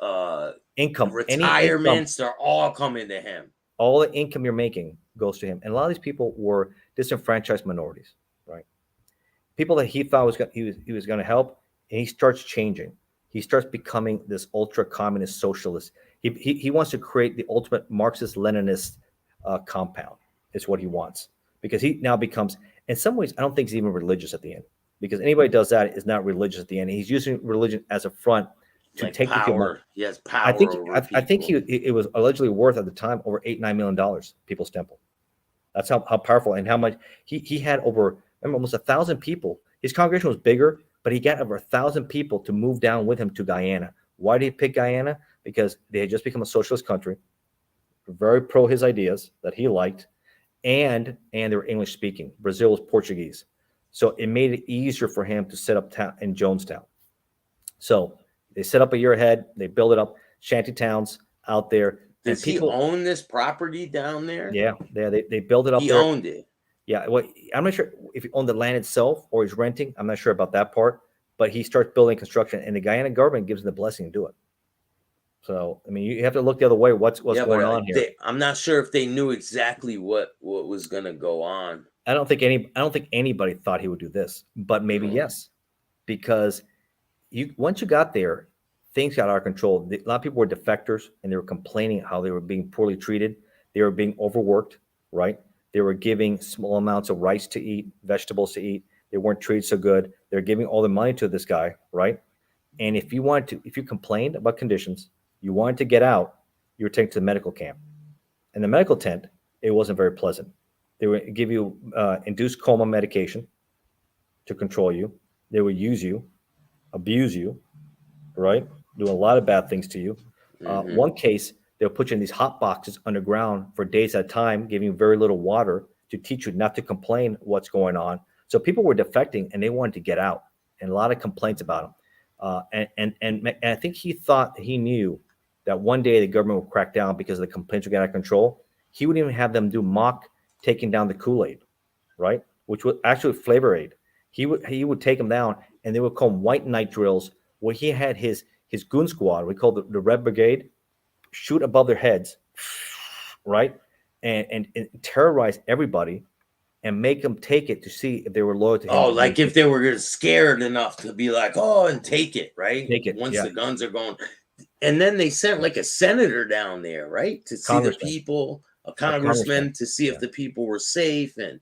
income, retirements, they're all coming to him. All the income you're making goes to him. And a lot of these people were disenfranchised minorities, right? People that he thought he was going to help, and he starts changing. He starts becoming this ultra communist socialist. He wants to create the ultimate Marxist Leninist compound. Is what he wants, because he now becomes, in some ways, I don't think he's even religious at the end, because anybody does that is not religious at the end. He's using religion as a front to take power. He has power. I think it was allegedly worth at the time over $8-9 million. People's Temple. That's how powerful and how much he had over almost 1,000 people. His congregation was bigger, but he got over 1,000 people to move down with him to Guyana. Why did he pick Guyana? Because they had just become a socialist country, very pro his ideas that he liked, and they were English speaking. Brazil was Portuguese, so it made it easier for him to set up in Jonestown. So they set up a year ahead. They build it up, shanty towns out there. Does he own this property down there? Yeah, they build it up. He there. owned it. Yeah, well, I'm not sure if he owned the land itself or he's renting. I'm not sure about that part, but he starts building construction, and the Guyana government gives him the blessing to do it. So, I mean, you have to look the other way. What's going on here? I'm not sure if they knew exactly what was going to go on. I don't think anybody thought he would do this, but maybe yes, because once you got there, things got out of control. A lot of people were defectors, and they were complaining how they were being poorly treated. They were being overworked, right? They were giving small amounts of rice to eat, vegetables to eat. They weren't treated so good. They're giving all the money to this guy, right? And if you complained about conditions, you wanted to get out, you were taken to the medical camp. In the medical tent, it wasn't very pleasant. They would give you induced coma medication to control you. They would use you, abuse you, right? Do a lot of bad things to you. One case, they'll put you in these hot boxes underground for days at a time, giving you very little water to teach you not to complain what's going on. So people were defecting, and they wanted to get out, and a lot of complaints about them. And I think he thought he knew that one day the government would crack down because the complaints would get out of control. He would even have them do mock taking down the Kool-Aid, right? Which was actually Flavor Aid. He would take them down, and they would call them white night drills, where he had his goon squad, we call the Red Brigade, shoot above their heads, right? And terrorize everybody and make them take it to see if they were loyal to him. Oh, like if they were scared enough to be like, oh, and take it, right? Take it, once yeah. the guns are going. And then they sent like a senator down there, right? To see the people, a congressman to see if the people were safe. And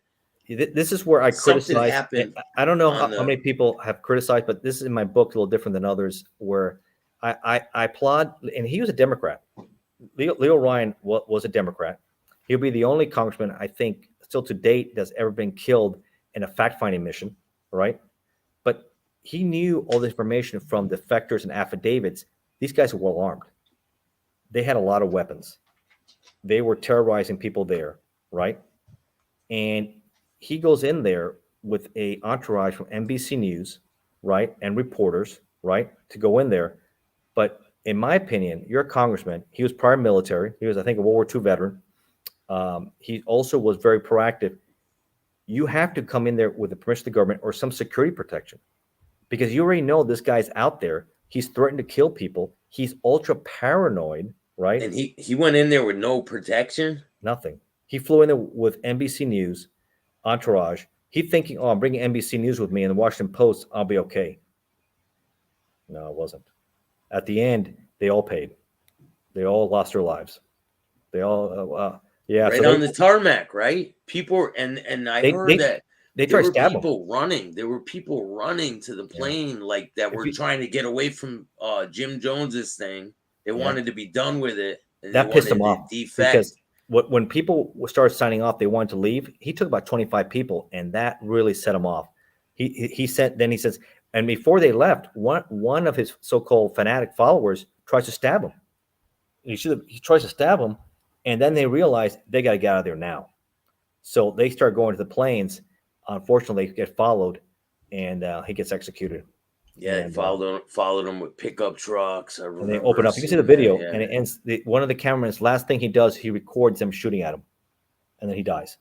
this is where I criticize. Happened I don't know how many people have criticized, but this is in my book a little different than others, where I applaud, and he was a Democrat. Leo Ryan was a Democrat. He'll be the only congressman, I think, still to date that's ever been killed in a fact-finding mission, right? But he knew all the information from defectors and affidavits. These guys were well armed. They had a lot of weapons. They were terrorizing people there, right? And he goes in there with a entourage from NBC News, right, and reporters, right, to go in there. But in my opinion, you're a congressman. He was prior military. He was, I think, a World War II veteran. He also was very proactive. You have to come in there with the permission of the government or some security protection, because you already know this guy's out there. He's threatened to kill people. He's ultra paranoid, right? And he went in there with no protection. Nothing. He flew in there with NBC News, entourage. He thinking, oh, I'm bringing NBC News with me and the Washington Post. I'll be okay. No, it wasn't. At the end, they all paid. They all lost their lives. They all, yeah. Right so on the tarmac, right? People, and I heard that they there tried to were stab him. people running. There were people running to the plane, like that were trying to get away from Jim Jones's thing. They wanted to be done with it. And That they pissed him wanted off to defect. because when people started signing off, they wanted to leave. He took about 25 people, and that really set him off. He said, then he says, and before they left, one of his so-called fanatic followers tries to stab him. He tries to stab him, and then they realize they got to get out of there now. So they start going to the planes. Unfortunately, they get followed, and he gets executed. Yeah, and, they followed him with pickup trucks. And they open up. You can see the video, and it ends. One of the cameramen, last thing he does, he records them shooting at him, and then he dies.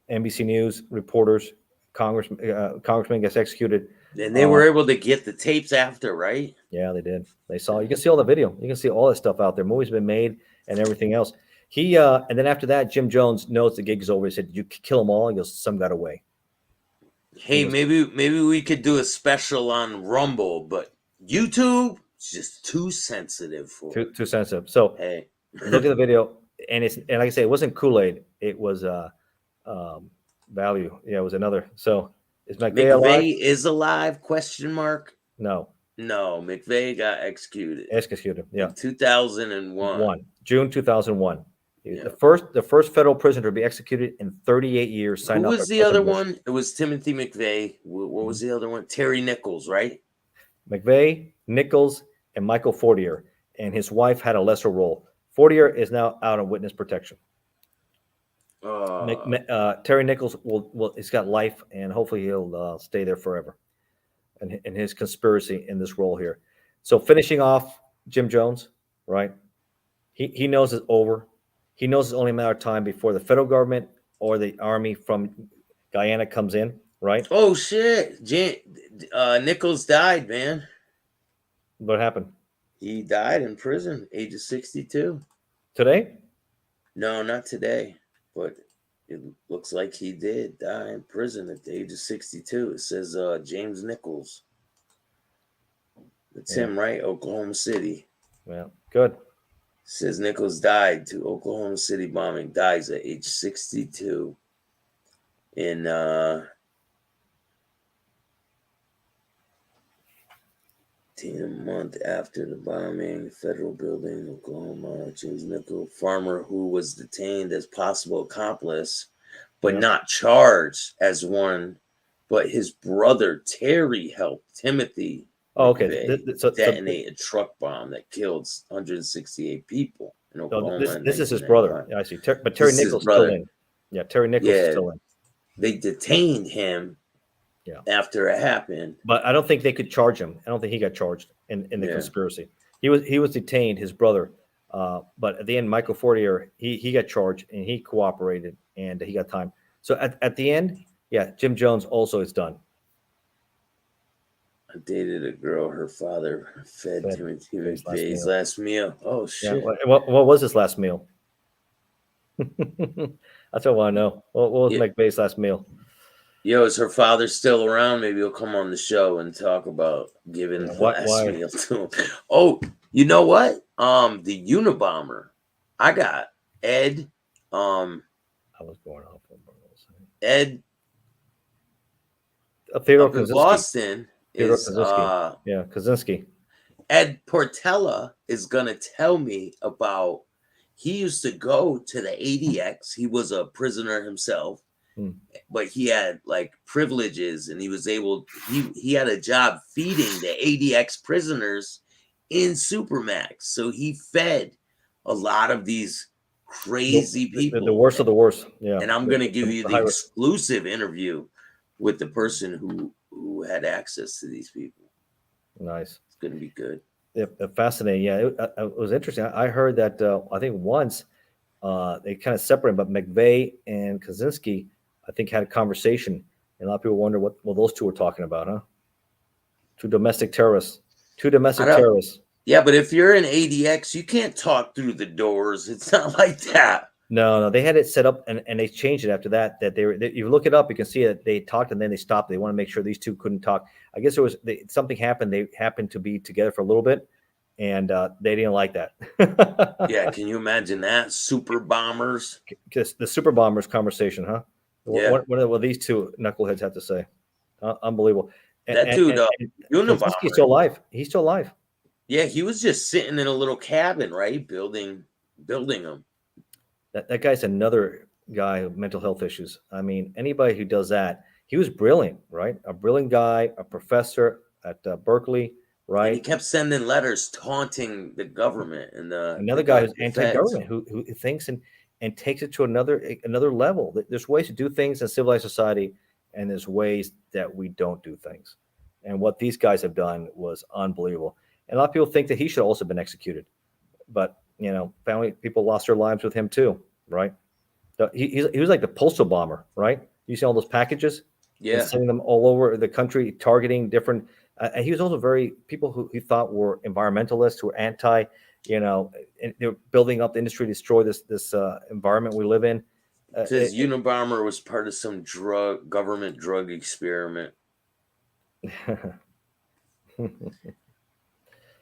NBC News reporters, congressman gets executed. And they were able to get the tapes after, right? Yeah, they did. They saw. You can see all the video. You can see all this stuff out there. Movies been made and everything else. He and then after that, Jim Jones knows the gig's over. He said, "Did you kill them all?" He goes, "Some got away." Hey, maybe we could do a special on Rumble, but YouTube is just too sensitive for too sensitive. So hey, look at the video, and like I say, it wasn't Kool-Aid. It was value. Yeah, it was another. So is McVeigh alive? is alive? Question mark. No, McVeigh got executed. Yeah, 2001. June 2001. Yeah. The first federal prisoner to be executed in 38 years. Who was the other one? It was Timothy McVeigh. What was the other one? Terry Nichols, right? McVeigh, Nichols, and Michael Fortier, and his wife had a lesser role. Fortier is now out on witness protection. Terry Nichols he's got life, and hopefully he'll stay there forever. And in his conspiracy in this role here. So finishing off Jim Jones, right? He knows it's over. He knows it's only a matter of time before the federal government or the army from Guyana comes in, right? Oh shit! Nichols died, man. What happened? He died in prison, age of 62. Today? No, not today, but it looks like he did die in prison at the age of 62. It says James Nichols. It's him, right? Oklahoma City. Yeah, good. Says Nichols died to Oklahoma City bombing. Dies at age 62 in a month after the bombing, federal building, Oklahoma. James Nichols, farmer who was detained as possible accomplice, but not charged as one. But his brother Terry helped Timothy. Oh, okay. Detonate a truck bomb that killed 168 people in Oklahoma. This is his brother. Yeah, I see. But Terry Nichols still in. Yeah, Terry Nichols is still in. They detained him after it happened. But I don't think they could charge him. I don't think he got charged in the conspiracy. He was detained, his brother. But at the end, Michael Fortier, he got charged and he cooperated and he got time. So at the end, Jim Jones also is done. I dated a girl. Her father fed Timothy McVeigh's last meal. Oh shit! Yeah, what was his last meal? That's what I want to know. What was McVeigh's last meal? Yo, is her father still around? Maybe he'll come on the show and talk about giving the last meal to him. Oh, you know what? The Unabomber. I got Ed. I was going off. Ed. Theodore in Boston. Kaczynski. Ed Portella is gonna tell me about. He used to go to the ADX. He was a prisoner himself, but he had like privileges, and he was able. He had a job feeding the ADX prisoners in Supermax, so he fed a lot of these crazy people. The worst of the worst. Yeah. And I'm gonna give you the exclusive interview with the person who had access to these people. Nice. going to be good. Yeah, fascinating. Yeah, it was interesting. I heard that I think once they kind of separated, but McVeigh and Kaczynski, I think, had a conversation, and a lot of people wonder what those two were talking about, huh? Two domestic terrorists. Yeah, but if you're in ADX, you can't talk through the doors. It's not like that. No, they had it set up, and they changed it after that. That you look it up, you can see that they talked and then they stopped. They want to make sure these two couldn't talk. I guess something happened. They happened to be together for a little bit, and they didn't like that. Yeah, can you imagine that? Super bombers. Because the super bombers conversation, huh? Yeah. What will these two knuckleheads have to say? Unbelievable. That dude, Unabomber. He's still alive. He's still alive. Yeah, he was just sitting in a little cabin, right? Building them. That guy's another guy with mental health issues. I mean, anybody who does that, he was brilliant, right? A brilliant guy, a professor at Berkeley, right? And he kept sending letters taunting the government and another guy who's anti-government who thinks and takes it to another level. There's ways to do things in civilized society, and there's ways that we don't do things. And what these guys have done was unbelievable. And a lot of people think that he should also have been executed, but family people lost their lives with him too, right? He was like the postal bomber, right? You see all those packages, yeah, sending them all over the country, targeting different. And he was also people who he thought were environmentalists, who were anti, and they're building up the industry to destroy this environment we live in. Says Unabomber was part of some government drug experiment.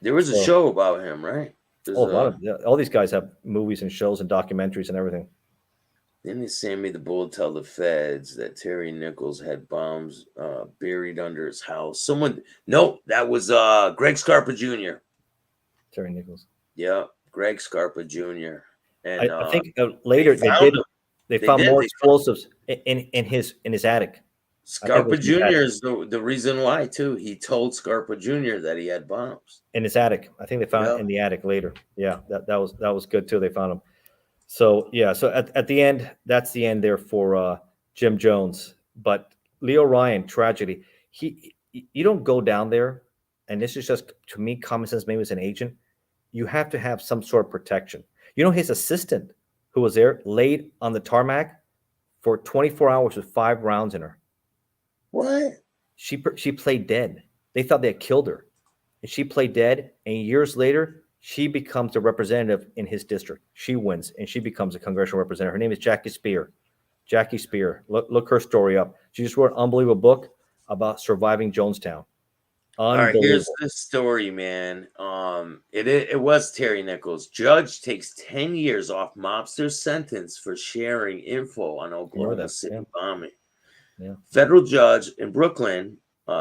There was a show about him, right? All these guys have movies and shows and documentaries and everything. Then they sent me the bull tell the feds that Terry Nichols had bombs buried under his house. That was Greg Scarpa Jr. Terry Nichols. Yeah, Greg Scarpa Jr. And I think later they found more explosives in his attic. Scarpa Jr. is the reason why too. He told Scarpa Jr. that he had bombs in his attic. I think they found it in the attic later. Yeah, that was good too. They found him. So yeah, so at the end, that's the end there for Jim Jones. But Leo Ryan, tragedy. You don't go down there, and this is just to me common sense. Maybe as an agent, you have to have some sort of protection. His assistant who was there laid on the tarmac for 24 hours with 5 rounds in her. What? She played dead. They thought they had killed her, and she played dead. And years later, she becomes a representative in his district. She wins, and she becomes a congressional representative. Her name is Jackie Spear. Jackie Spear. Look her story up. She just wrote an unbelievable book about surviving Jonestown. All right, here's the story, man. It was Terry Nichols. Judge takes 10 years off mobster sentence for sharing info on Oklahoma City bombing. Yeah. Federal judge in Brooklyn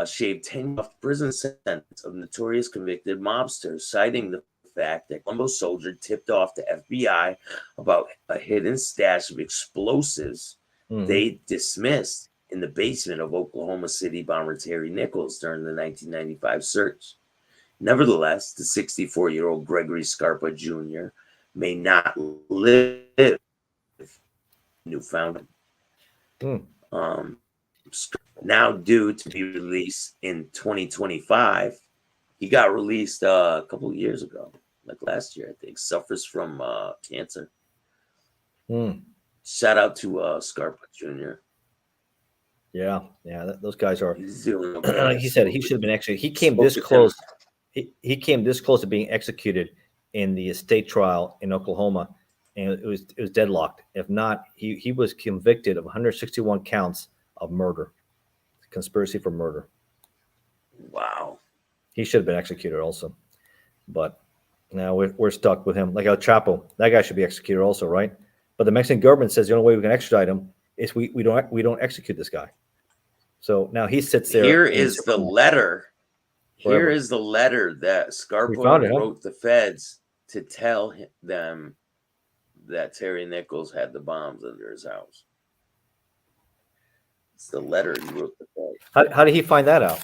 shaved 10 years off prison sentence of notorious convicted mobsters, citing the fact that Colombo soldier tipped off the FBI about a hidden stash of explosives they dismissed in the basement of Oklahoma City bomber Terry Nichols during the 1995 search. Nevertheless, the 64-year-old Gregory Scarpa Jr. may not live in Newfoundland. Now due to be released in 2025. He got released a couple of years ago, like last year, I think. Suffers from cancer. Shout out to Scarpa Jr. Yeah, those guys are. Like he said he should have been executed. He came this close. He came this close to being executed in the state trial in Oklahoma, and it was deadlocked. If not, he was convicted of 161 counts of murder, conspiracy for murder. Wow. He should have been executed also, but now we're stuck with him. Like El Chapo, that guy should be executed also, right? But the Mexican government says the only way we can extradite him is we don't execute this guy. So now he sits there. Here is the letter. Here is the letter that Scarpa wrote the feds to tell them that Terry Nichols had the bombs under his house. It's the letter he wrote the feds. How did he find that out?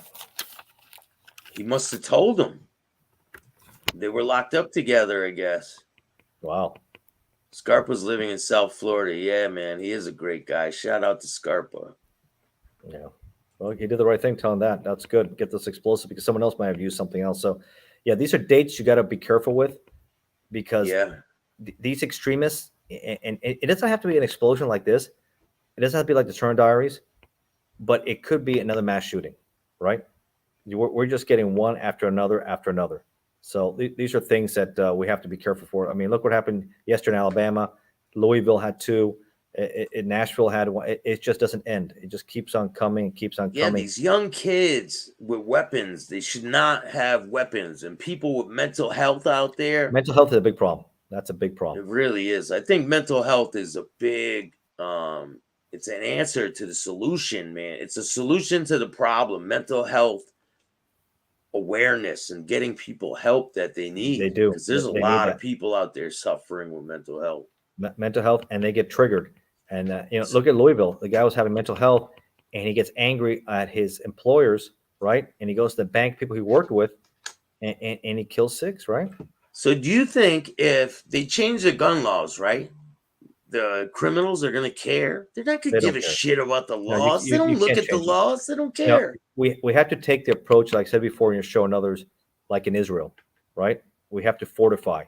He must have told them. They were locked up together, I guess. Wow. Scarpa's living in South Florida. Yeah, man, he is a great guy. Shout out to Scarpa. Yeah. Well, he did the right thing telling that. That's good. Get this explosive because someone else might have used something else. So Yeah, these are dates you got to be careful with because Yeah. these extremists, and it doesn't have to be an explosion like this. It doesn't have to be like the Turner Diaries, but it could be another mass shooting, right? We're just getting one after another after another. So these are things that we have to be careful for. I mean, look what happened yesterday in Alabama. Louisville had two. Nashville had one. It just doesn't end. It just keeps on coming, keeps on Yeah, coming. these young kids with weapons, they should not have weapons. And people with mental health out there, Mental health is a big problem. That's a big it problem. really is. I think mental health is a big it's an answer to the solution, man. It's a solution to the problem. Mental health awareness and getting people help that they need. They do. Because there's a They need lot that. of people out there suffering with mental health. Mental health, and they get triggered. And look at Louisville. The guy was having mental health, and he gets angry at his employers, right? And he goes to the bank people he worked with, and he kills 6, right? So do you think if they change the gun laws, right, the criminals are going to care? They're not going They to give don't a care. shit about the No, laws. They don't you look can't at the change it. laws. They don't No, care. we have to take the approach, like I said before in your show and others, like in Israel, right? We have to fortify.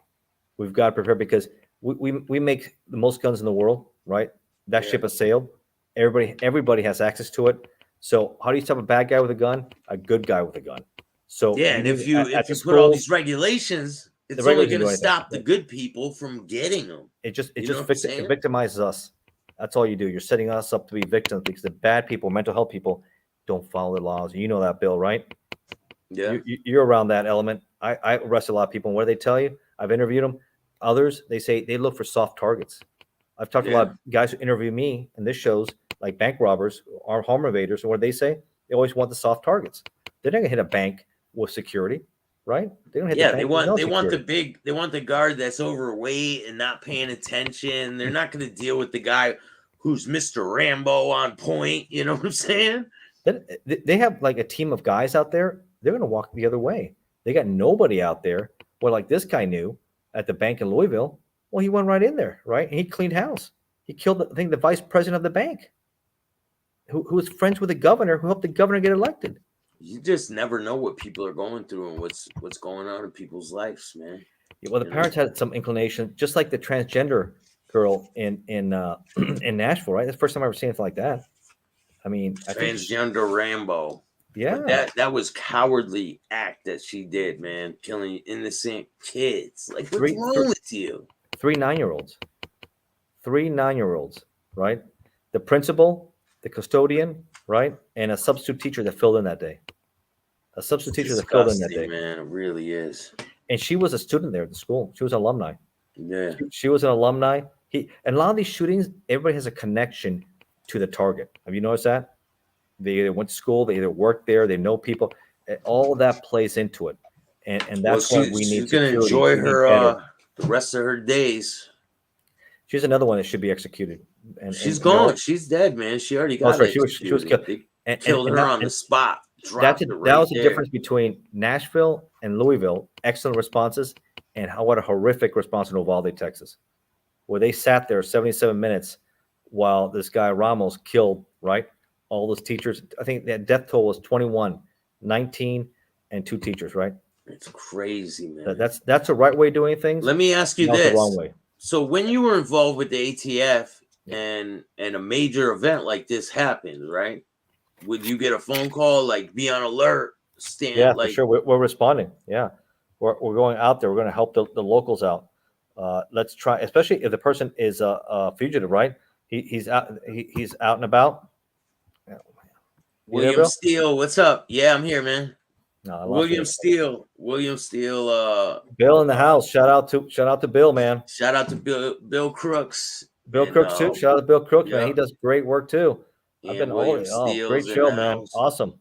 We've got to prepare because we make the most guns in the world, right? That Yeah. ship has sailed. Everybody has access to it. So how do you stop a bad guy with a gun? A good guy with a gun. So Yeah, and if you at the put all schools, these regulations, it's the only regulations going to do anything. stop the good people from getting them. it just You know what I'm saying? victimizes us. That's all you do. You're setting us up to be victims because the bad people, mental health people, don't follow the laws. You know that, Bill, right? Yeah. You're around that element. I arrest a lot of people. And what do they tell you? I've interviewed them. Others, they say they look for soft targets. I've talked to a lot of guys who interview me, and this shows like bank robbers or home invaders. And what do they say? They always want the soft targets. They're not gonna hit a bank with security, right? They're gonna hit the Yeah, bank they with no want security. they want the guard that's overweight and not paying attention. They're not going to deal with the guy who's Mr. Rambo on point. You know what I'm saying? Then they have like a team of guys out there. They're gonna walk the other way. They got nobody out there. Well, like this guy knew at the bank in Louisville. Well, he went right in there, right? And he cleaned house. He killed, I think, the vice president of the bank, who was friends with the governor, who helped the governor get elected. You just never know what people are going through and what's going on in people's lives, man. Yeah, well, the You know? parents had some inclination, just like the transgender girl in in Nashville, right? That's the first time I've ever seen anything like that. I mean, I think, Transgender Rambo. yeah, But that was cowardly act that she did, man. Killing innocent kids. Like, what's wrong with you? 3 9-year-olds, 3 9-year-olds, right? The principal, the custodian, right, and a substitute teacher that filled in that day. A substitute teacher that filled in that day, man. It really is. And she was a student there at the school. She was an alumni. Yeah. She was an alumni. And a lot of these shootings, everybody has a connection to the target. Have you noticed that? They either went to school, they either worked there, they know people. All of that plays into it, and that's why we need. She's gonna enjoy her the rest of her days. She's another one that should be executed. And she's gone. She's dead, man. She already got executed. She was killed. They killed her on the spot. That was the difference between Nashville and Louisville. Excellent responses, and what a horrific response in Uvalde, Texas, where they sat there 77 minutes while this guy Ramos killed, right? All those teachers. I think that death toll was 21, 19, and 2 teachers, right? It's crazy, man. That's the right way of doing things. Let me ask you this. The wrong way. So when you were involved with the ATF and a major event like this happened, right? Would you get a phone call, like be on alert, stand? Yeah, like, for sure. We're responding. Yeah, we're going out there. We're going to help the locals out. Let's try, especially if the person is a fugitive, right? He's out. He's out and about. William Steele, what's up? Yeah, I'm here, man. No, William Steele. Bill in the house. Shout out to Bill, man. Shout out to Bill Crooks. Bill Crooks too. Shout out to Bill Crooks, man. He does great work too. I've been great show, man. Awesome.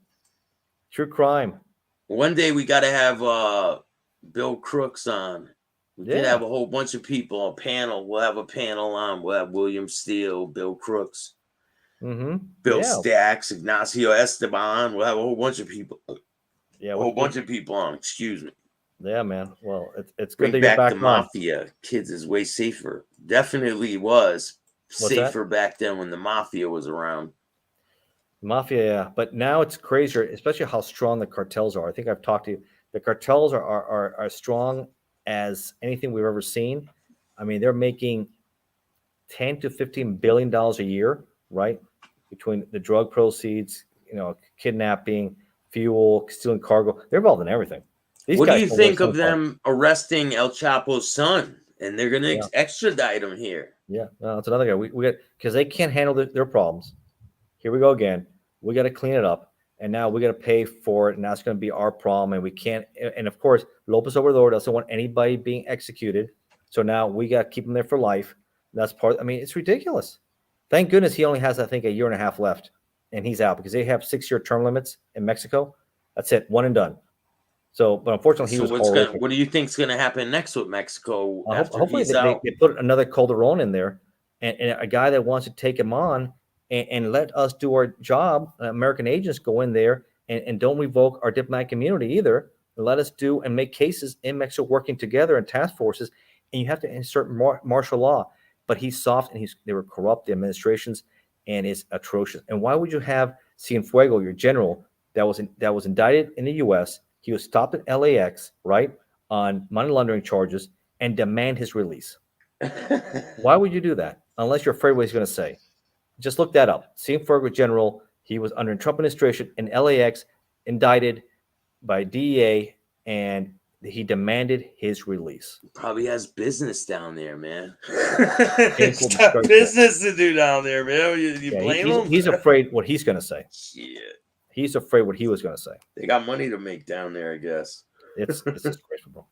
True crime. One day we got to have Bill Crooks on. We could have a whole bunch of people on panel. We'll have a panel on. We'll have William Steele, Bill Crooks, Bill Staxx, Ignacio Esteban. We'll have a whole bunch of people. Yeah, a whole bunch of people on. Excuse me. Yeah, man. Well, it's good Bring that you're back the mafia. Kids is way safer. Definitely was safer back then when the mafia was around. Mafia, yeah. But now it's crazier, especially how strong the cartels are. I think I've talked to you. The cartels are as strong as anything we've ever seen. I mean, they're making $10 to $15 billion a year, right? Between the drug proceeds, kidnapping, fuel, stealing cargo. They're involved in everything. These What do guys you know where think of it's coming them arresting El Chapo's son? And they're going to Yeah. extradite him here. Yeah, no, it's another guy. We got, because they can't handle their problems. Here we go again. We got to clean it up, and now we got to pay for it, and that's going to be our problem. And we can't. And of course, Lopez Obrador doesn't want anybody being executed, so now we got to keep him there for life. That's part. I mean, it's ridiculous. Thank goodness he only has, I think, a year and a half left, and he's out because they have 6-year term limits in Mexico. That's it, one and done. So, but unfortunately, he was horrific. What do you think's going to happen next with Mexico after Hopefully he's out? they put another Calderon in there, and a guy that wants to take him on and let us do our job. American agents go in there and don't revoke our diplomatic immunity either. And let us do and make cases in Mexico working together in task forces. And you have to insert martial law. But he's soft, and they were corrupt, the administrations, and it's atrocious. And why would you have Cienfuegos, your general, that was indicted in the U.S.? He was stopped at LAX, right, on money laundering charges, and demand his release. Why would you do that? Unless you're afraid what he's going to say. Just look that up. Cienfuegos general, he was under Trump administration in LAX, indicted by DEA, and he demanded his release. Probably has business down there, man. He's He's got business to do down there, man. You blame him? He's afraid what he's going to say. Shit. He's afraid what he was going to say. They got money to make down there, I guess. It's disgraceful, bro.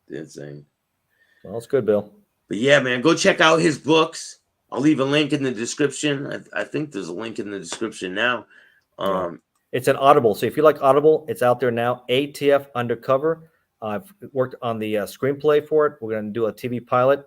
Insane. Well, it's good, Bill. But yeah, man, go check out his books. I'll leave a link in the description. I think there's a link in the description now. It's an Audible. So if you like Audible, it's out there now. ATF Undercover. I've worked on the screenplay for it. We're going to do a TV pilot.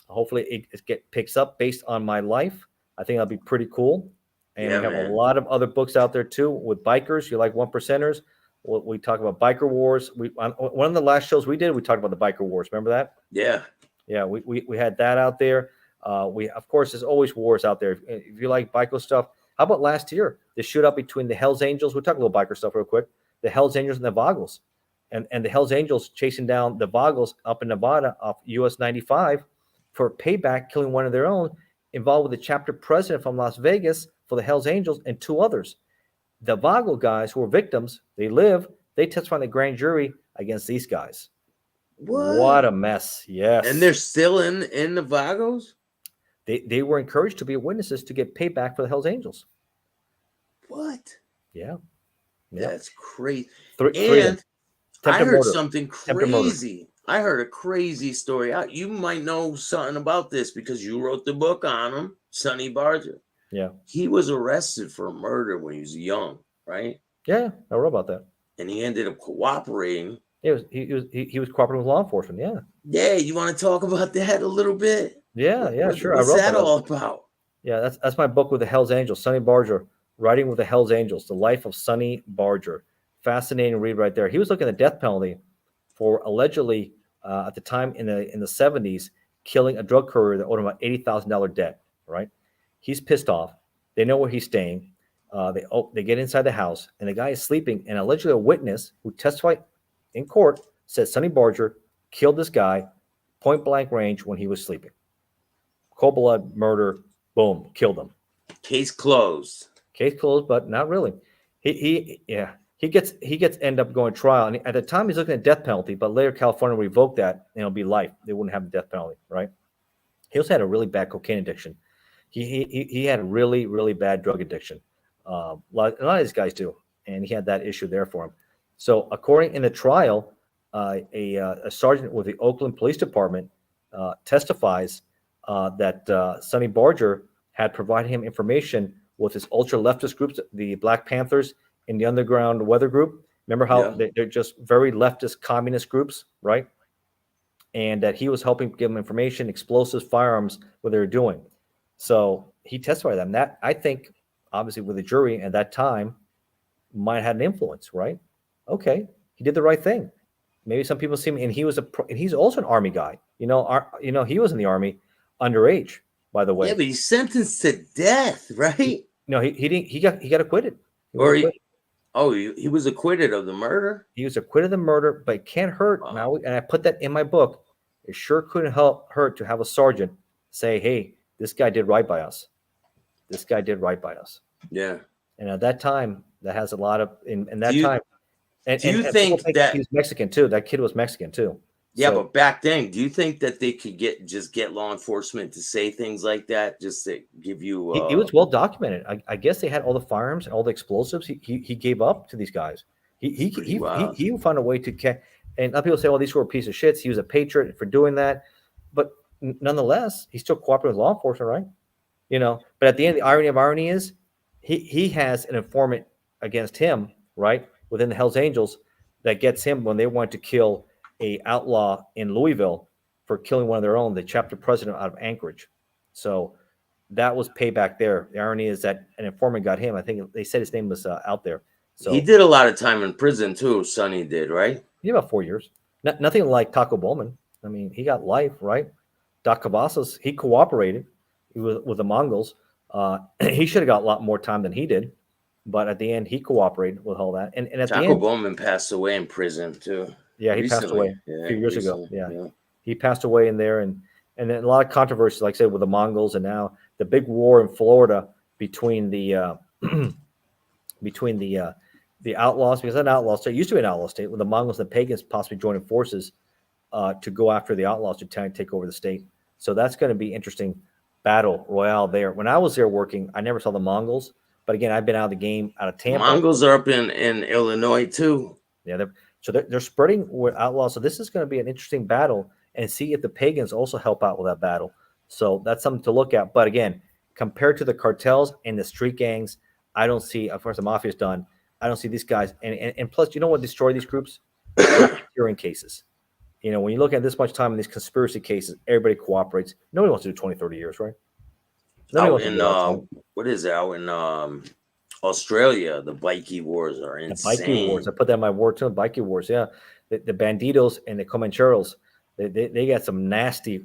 Hopefully it picks up based on my life. I think that'll be pretty cool. And we have a lot of other books out there too with bikers. You like one percenters? We talk about biker wars. One of the last shows we did, we talked about the biker wars. Remember that? Yeah. Yeah, we had that out there. Of course, there's always wars out there. If you like biker stuff, how about last year? The shootout between the Hells Angels. We'll talk a little biker stuff real quick. The Hells Angels and the Vagos. And the Hells Angels chasing down the Vagos up in Nevada off US 95 for payback, killing one of their own, involved with the chapter president from Las Vegas for the Hells Angels and 2 others. The Vago guys who were victims, they testified in the grand jury against these guys. What a mess. Yes. And they're still in the Vagos? They were encouraged to be witnesses to get payback for the Hells Angels. What? Yeah. That's crazy. And I heard something crazy. I heard a crazy story. You might know something about this because you wrote the book on him, Sonny Barger. Yeah. He was arrested for a murder when he was young, right? Yeah, I wrote about that. And he ended up cooperating. He was cooperating with law enforcement. Yeah. Yeah, you want to talk about that a little bit? Yeah, sure. What's that all about? Yeah, that's my book with the Hells Angels, Sonny Barger, writing with the Hells Angels, the life of Sonny Barger. Fascinating read right there. He was looking at the death penalty for allegedly at the time in the 70s killing a drug courier that owed him about $80,000 debt. Right? He's pissed off. They know where he's staying. They get inside the house, and the guy is sleeping. And allegedly, a witness who testified in court said Sonny Barger killed this guy point blank range when he was sleeping. Cold blood murder. Boom, killed him. Case closed. Case closed, but not really. He gets end up going to trial, and at the time he's looking at death penalty, but later California revoked that, and it'll be life. They wouldn't have the death penalty, right? He also had a really bad cocaine addiction. He had a really, really bad drug addiction. A lot of these guys do, and he had that issue there for him. So, according in the trial, a sergeant with the Oakland Police Department testifies that Sonny Barger had provided him information with his ultra leftist groups, the Black Panthers and the Underground Weather Group. Remember how they're just very leftist communist groups, right? And that he was helping give them information, explosives, firearms, what they were doing. So he testified to them. That, I think, obviously with the jury at that time, might have had an influence, right? Okay, he did the right thing. Maybe some people see him, and he's also an Army guy. He was in the Army underage, by the way. Yeah, but he's sentenced to death, right? No, he didn't. He got acquitted. Oh, he was acquitted of the murder? He was acquitted of the murder, but it can't hurt. Wow. Now, and I put that in my book. It sure couldn't hurt to have a sergeant say, "Hey, this guy did right by us. This guy did right by us." Yeah. And at that time, that has a lot of in that Do you- time. And, do you and think people that- he was Mexican too? That kid was Mexican too. Yeah, So, but back then, do you think that they could get law enforcement to say things like that just to give you? he was well documented. I guess they had all the firearms and all the explosives. He gave up to these guys. Pretty wild. He found a way to catch. And other people say, "Well, these were a piece of shits." He was a patriot for doing that, but nonetheless, he still cooperated with law enforcement, right? You know. But at the end, the irony of irony is, he has an informant against him, right, within the Hells Angels, that gets him when they wanted to kill a outlaw in Louisville for killing one of their own, the chapter president out of Anchorage. So that was payback there. The irony is that an informant got him. I think they said his name was out there. So He did a lot of time in prison too. Sonny did, right? about 4 years. Nothing like Taco Bowman. I mean, he got life, right? Doc Cavazos, he cooperated with the Mongols. He should have got a lot more time than he did, but at the end, he cooperated with all that. And at the Taco end, Bowman passed away in prison too. yeah, he passed Recently. away Yeah, a few years ago. recently, Yeah. He passed away in there, and then a lot of controversy, like I said, with the Mongols, and now the big war in Florida between the the outlaws, because it's an outlaw state. It used to be an outlaw state with the Mongols and the pagans possibly joining forces to go after the outlaws to try and take over the state. So that's going to be interesting battle royale there. When I was there working, I never saw the Mongols, but again, I've been out of the game, out of Tampa. Mongols are up in Illinois too. Yeah, they're spreading with outlaws. So this is going to be an interesting battle, and see if the pagans also help out with that battle. So that's something to look at. But again, compared to the cartels and the street gangs, I don't see, of course, the mafia's done. I don't see these guys. And plus, you know what destroy these groups? Hearing cases. You know, when you look at this much time in these conspiracy cases, everybody cooperates. Nobody wants to do 20, 30 years, right? Nobody Out wants to in do that. what is it? Out in Australia, the bikie wars are The insane. bikie wars. I put that in my word too. Bikie wars. Yeah, the banditos and the Comancheros. They got some nasty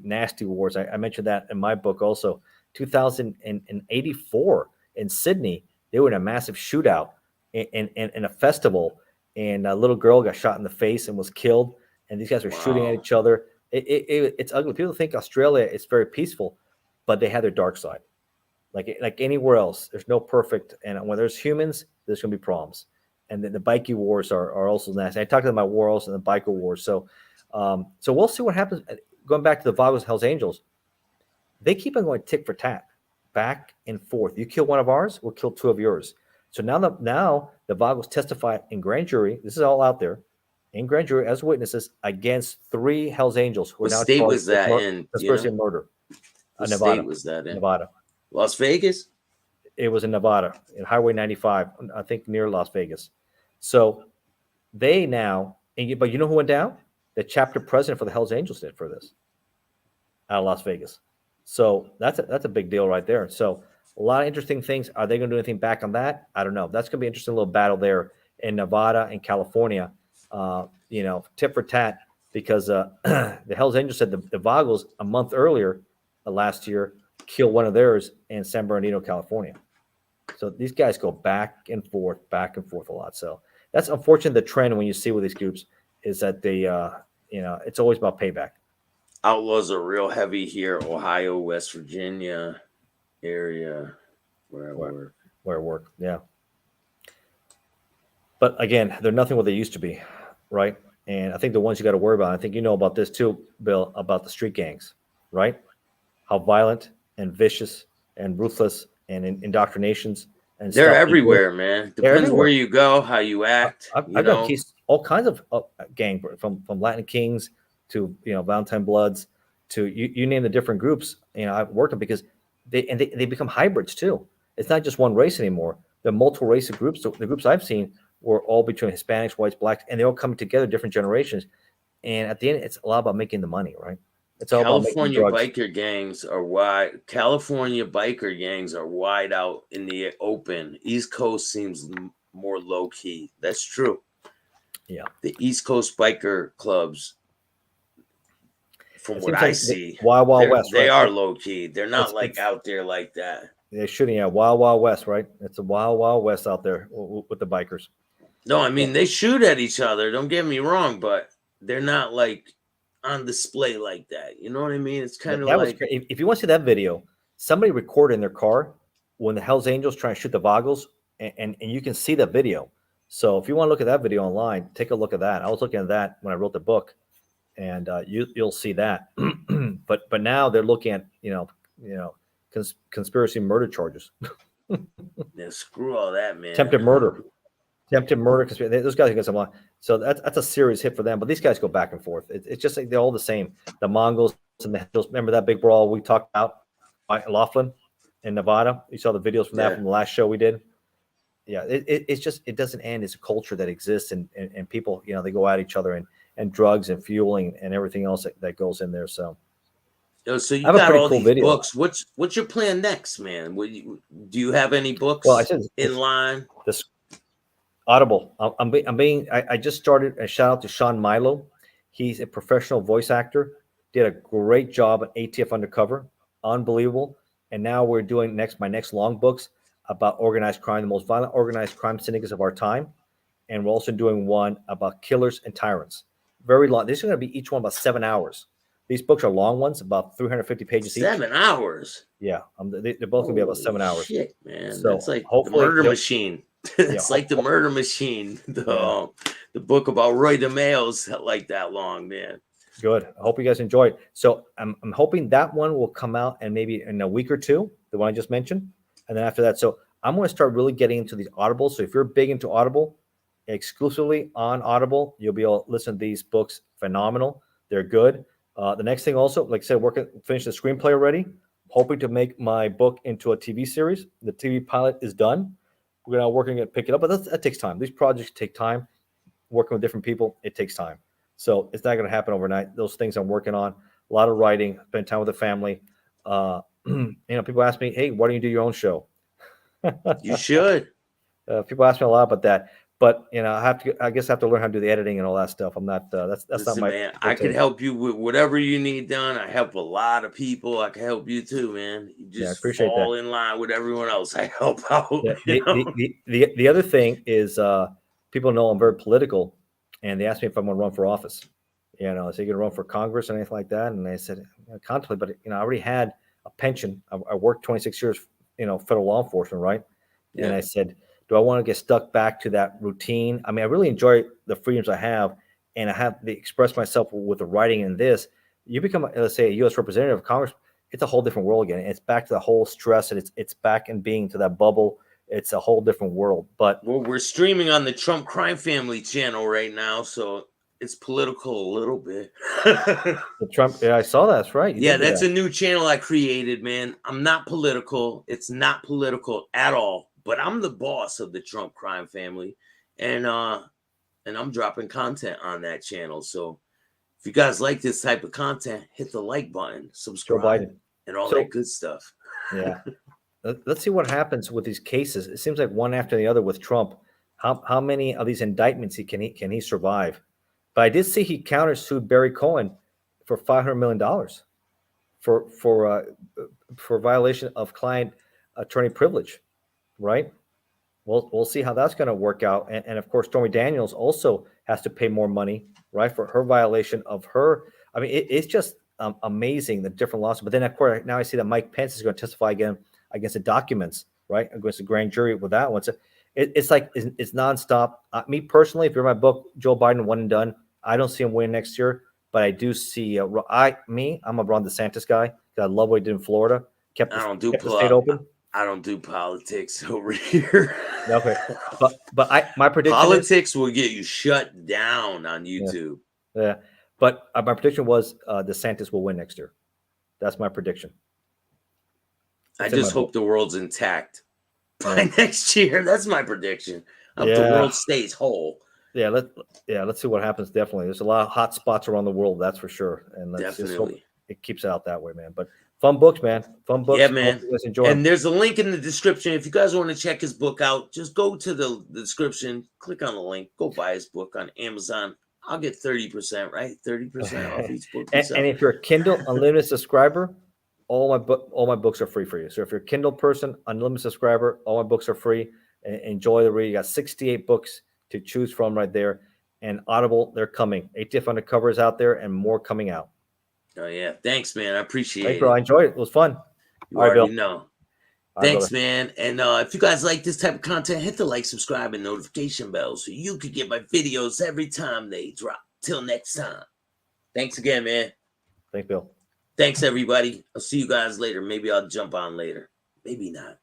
wars. I mentioned that in my book also. 2084 in Sydney, they were in a massive shootout in a festival, and a little girl got shot in the face and was killed. And these guys were shooting at each other. It's ugly. People think Australia is very peaceful, but they have their dark side. Like anywhere else, there's no perfect. And when there's humans, there's going to be problems. And the bikie wars are also nasty. I talked about my war also in the biker wars. So we'll see what happens. Going back to the Vagos Hells Angels, they keep on going tick for tat, back and forth. You kill one of ours, we'll kill two of yours. So now the Vagos testify in grand jury. This is all out there in grand jury as witnesses against 3 Hells Angels who What are now state charged was that with in? conspiracy and murder. What Nevada. state was that in? Nevada. Las Vegas? It was in Nevada, in Highway 95, I think near Las Vegas. So they now, but you know who went down? The chapter president for the Hells Angels did for this out of Las Vegas. So that's a big deal right there. So a lot of interesting things. Are they going to do anything back on that? I don't know. That's going to be an interesting little battle there in Nevada and California. Tit for tat, because the Hells Angels said the Vagos a month earlier, last year, killed one of theirs in San Bernardino, California. So these guys go back and forth a lot. So that's unfortunate. The trend when you see with these groups is that they, it's always about payback. Outlaws are real heavy here, Ohio, West Virginia area, where I work. Where I work, yeah. But again, they're nothing what they used to be, right? And I think the ones you got to worry about, I think you know about this too, Bill, about the street gangs, right? How violent and vicious and ruthless and indoctrinations. And They're stuff everywhere, man. Depends where you go, how you act. I've got cases, all kinds of gang, from Latin Kings to Valentine Bloods to you name the different groups. I've worked on because they become hybrids too. It's not just one race anymore. There are multiple race of groups. So the groups I've seen were all between Hispanics, whites, blacks, and they all come together, different generations. And at the end, it's a lot about making the money, right? It's all California about making drugs. biker gangs are wide. California biker gangs are wide out in the open. East Coast seems more low key. That's true. Yeah. The East Coast biker clubs, from It what seems I like see, Wild Wild West. they right? are low key. They're not It's out there like that. They're shooting at Wild Wild West, right? It's a Wild Wild West out there with the bikers. No, I mean, they shoot at each other. Don't get me wrong, but they're not like on display like that. You know what I mean? It's kind of That was like, great. If you want to see that video, somebody recorded in their car when the Hells Angels trying to shoot the Vagos, and you can see the video. So if you want to look at that video online, take a look at that. I was looking at that when I wrote the book, and you'll see that. but now they're looking at conspiracy murder charges, yeah, screw all that, man. attempted murder, conspiracy. Those guys get some line. So that's a serious hit for them. But these guys go back and forth. It's just like they're all the same. The Mongols and the Hills. Remember that big brawl we talked about, Laughlin in Nevada? You saw the videos from that from the last show we did. Yeah, it's just, it doesn't end. It's a culture that exists, and people, they go at each other, and drugs and fueling and everything else that goes in there. So, so you I have a got pretty all cool these video. books. What's your plan next, man? Do you have any books Well, I said in line? This Audible. I just started. A shout out to Sean Milo. He's a professional voice actor. Did a great job at ATF Undercover. Unbelievable. And now we're doing my next long books about organized crime, the most violent organized crime syndicates of our time. And we're also doing one about killers and tyrants. Very long. These are going to be each one about 7 hours. These books are long ones, about 350 pages each. 7 hours? Yeah. They're both going to be about 7 hours. Shit, man. So that's like the Murder Machine. It's like the Murder Machine. The book about Roy DeMeo's like that long, man. Good. I hope you guys enjoy it. So I'm hoping that one will come out and maybe in a week or two, the one I just mentioned. And then after that, so I'm going to start really getting into these Audible. So if you're big into Audible, exclusively on Audible, you'll be able to listen to these books. Phenomenal. They're good. The next thing also, like I said, finish the screenplay already. Hoping to make my book into a TV series. The TV pilot is done. We're now working to pick it up, but that takes time. These projects take time. Working with different people, it takes time. So it's not going to happen overnight. Those things I'm working on, a lot of writing, spend time with the family. People ask me, hey, why don't you do your own show? You should. People ask me a lot about that, but I guess I have to learn how to do the editing and all that stuff. I'm not. That's Listen, not my. Man, I can help you with whatever you need done. I help a lot of people. I can help you too, man. You just fall in line with everyone else. I help out. Yeah, the other thing is people know I'm very political, and they asked me if I'm going to run for office. So you're going to run for Congress or anything like that? And I said, contemplate, but I already had a pension. I worked 26 years, federal law enforcement, right? Yeah. And I said, do I want to get stuck back to that routine? I mean, I really enjoy the freedoms I have, and I have to express myself with the writing in this. You become, let's say, a U.S. representative of Congress, it's a whole different world again. It's back to the whole stress, and it's back in being to that bubble. It's a whole different world. But we're streaming on the Trump Crime Family channel right now, so it's political a little bit. The Trump, I saw that's right. That's a new channel I created, man. I'm not political. It's not political at all. But I'm the boss of the Trump Crime Family, and I'm dropping content on that channel. So if you guys like this type of content, hit the like button, subscribe, and all that good stuff. Yeah. Let's see what happens with these cases. It seems like one after the other with Trump. How many of these indictments can he survive? But I did see he countersued Barry Cohen for $500 million for violation of client attorney privilege, right? We'll see how that's going to work out. And of course, Stormy Daniels also has to pay more money, right, for her violation of her. I mean, it's just amazing the different lawsuits. But then, of course, now I see that Mike Pence is going to testify again against the documents, right, against the grand jury with that one. So it's like it's nonstop. Me personally, if you're my book, Joe Biden 1 and done. I don't see him winning next year, but I do see I'm a Ron DeSantis guy. I love what he did in Florida. Kept the state open. I don't do politics over here. Okay, but my prediction politics will get you shut down on YouTube. Yeah. But my prediction was DeSantis will win next year. That's my prediction. I just hope the world's intact by next year. That's my prediction. I hope the world stays whole. Yeah, let's see what happens. Definitely, there's a lot of hot spots around the world. That's for sure, and let's just hope it keeps it out that way, man. But fun books, man. Fun books. Yeah, man. You guys enjoy and there's a link in the description. If you guys want to check his book out, just go to the description, click on the link, go buy his book on Amazon. I'll get 30%, right? 30% off each book. And if you're a Kindle Unlimited subscriber, all my books are free for you. So if you're a Kindle person, Unlimited subscriber, all my books are free. Enjoy the read. You got 68 books to choose from right there. And Audible, they're coming. ATF Undercover is out there and more coming out. Oh yeah, thanks, man. I appreciate Thanks, bro. I it. enjoyed it. It was fun. You All right, already Bill. know. All right, Thanks, brother. man. And if you guys like this type of content, hit the like, subscribe, and notification bell so you can get my videos every time they drop. Till next time. Thanks again, man. Thanks, Bill. Thanks, everybody. I'll see you guys later. Maybe I'll jump on later. Maybe not.